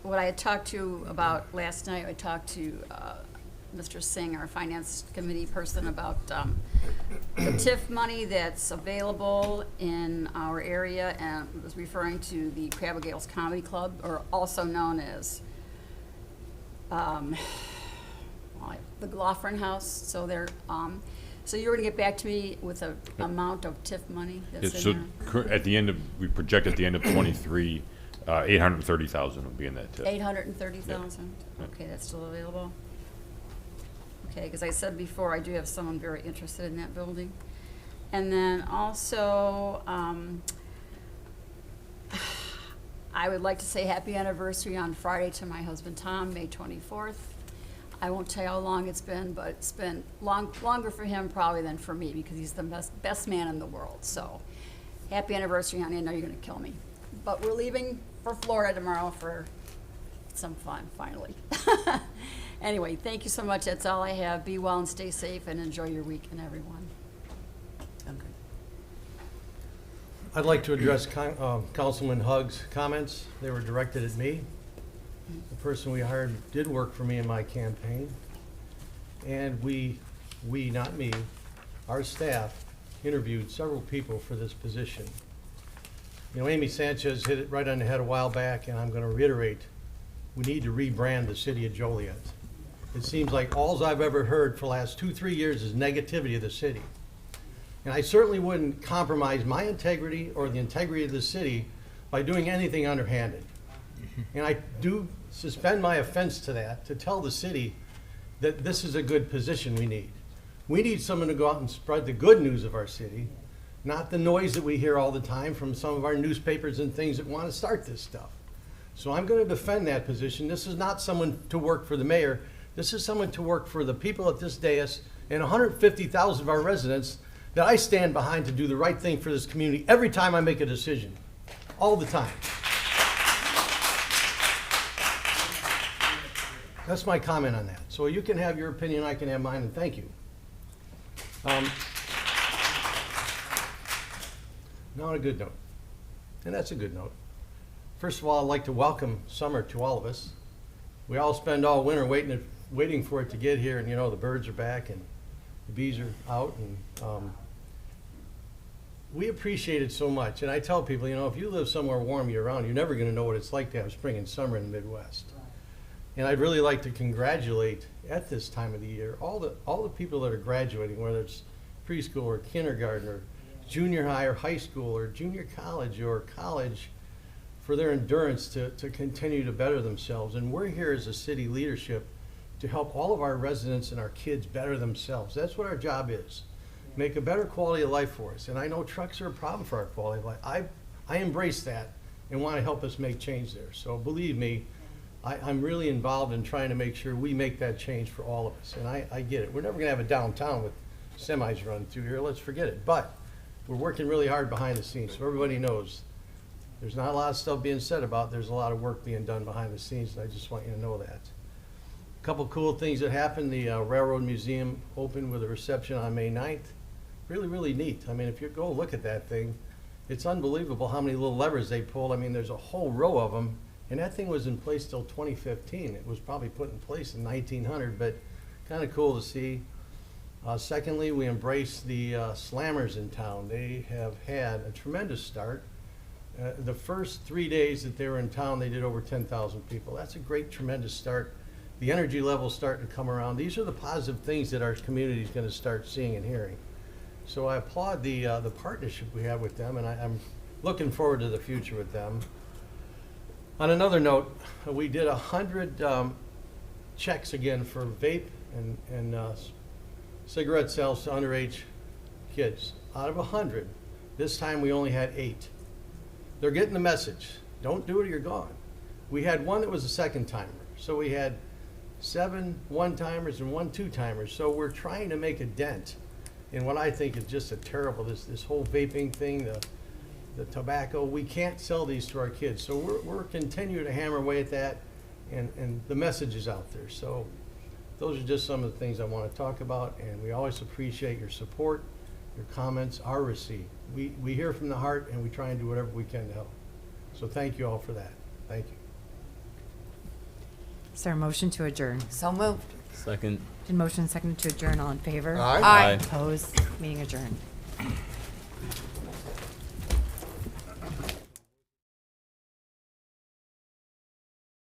what I had talked to you about last night. I talked to Mr. Singh, our finance committee person, about the TIF money that's available in our area, and was referring to the Crab Gales Comedy Club, or also known as the Gloffrin House. So they're so you're going to get back to me with an amount of TIF money that's in there? At the end of, we project at the end of 23, 830,000 will be in that TIF. 830,000. Yep. Okay, that's still available. Okay, because I said before, I do have someone very interested in that building. And then also, I would like to say happy anniversary on Friday to my husband Tom, May 24th. I won't tell you how long it's been, but it's been longer for him probably than for me, because he's the best man in the world. So happy anniversary, honey. I know you're going to kill me. But we're leaving for Florida tomorrow for some fun, finally. Anyway, thank you so much. That's all I have. Be well and stay safe, and enjoy your weekend, everyone. Okay. I'd like to address Councilman Hugg's comments. They were directed at me. The person we hired did work for me in my campaign. And we, not me, our staff interviewed several people for this position. You know, Amy Sanchez hit it right on the head a while back, and I'm going to reiterate, we need to rebrand the city of Joliet. It seems like all I've ever heard for the last 2-3 years is negativity of the city. And I certainly wouldn't compromise my integrity or the integrity of the city by doing anything underhanded. And I do suspend my offense to that, to tell the city that this is a good position we need. We need someone to go out and spread the good news of our city, not the noise that we hear all the time from some of our newspapers and things that want to start this stuff. So I'm going to defend that position. This is not someone to work for the mayor. This is someone to work for the people at this dais and 150,000 of our residents that I stand behind to do the right thing for this community every time I make a decision, all the time. That's my comment on that. So you can have your opinion, I can have mine, and thank you. Now on a good note, and that's a good note. First of all, I'd like to welcome summer to all of us. We all spend all winter waiting for it to get here, and you know, the birds are back and the bees are out, and we appreciate it so much. And I tell people, you know, if you live somewhere warm year-round, you're never going to know what it's like to have spring and summer in the Midwest. And I'd really like to congratulate, at this time of the year, all the people that are graduating, whether it's preschool or kindergarten or junior high or high school or junior college or college, for their endurance to continue to better themselves. And we're here as a city leadership to help all of our residents and our kids better themselves. That's what our job is. Make a better quality of life for us. And I know trucks are a problem for our quality of life. I embrace that and want to help us make change there. So believe me, I'm really involved in trying to make sure we make that change for all of us. And I get it. We're never going to have a downtown with semis running through here. Let's forget it. But we're working really hard behind the scenes, so everybody knows there's not a lot of stuff being said about. There's a lot of work being done behind the scenes, and I just want you to know that. A couple cool things that happened. The Railroad Museum opened with a reception on May 9th. Really, really neat. I mean, if you go look at that thing, it's unbelievable how many little levers they pulled. I mean, there's a whole row of them, and that thing was in place till 2015. It was probably put in place in 1900, but kind of cool to see. Secondly, we embrace the slammers in town. They have had a tremendous start. The first 3 days that they were in town, they did over 10,000 people. That's a great, tremendous start. The energy level's starting to come around. These are the positive things that our community is going to start seeing and hearing. So I applaud the partnership we have with them, and I'm looking forward to the future with them. On another note, we did 100 checks again for vape and cigarette sales to underage kids. Out of 100, this time we only had 8. They're getting the message. Don't do it or you're gone. We had one that was a second timer. So we had 7 one-timers and 1 two-timers. So we're trying to make a dent in what I think is just a terrible, this whole vaping thing, the tobacco. We can't sell these to our kids. So we're continuing to hammer away at that, and the message is out there. So those are just some of the things I want to talk about, and we always appreciate your support. Your comments are received. We hear from the heart, and we try and do whatever we can to help. So thank you all for that. Thank you. Is there a motion to adjourn? So moved. Second. Motion seconded to adjourn. All in favor? Aye. Aye. Opposed? Meeting adjourned.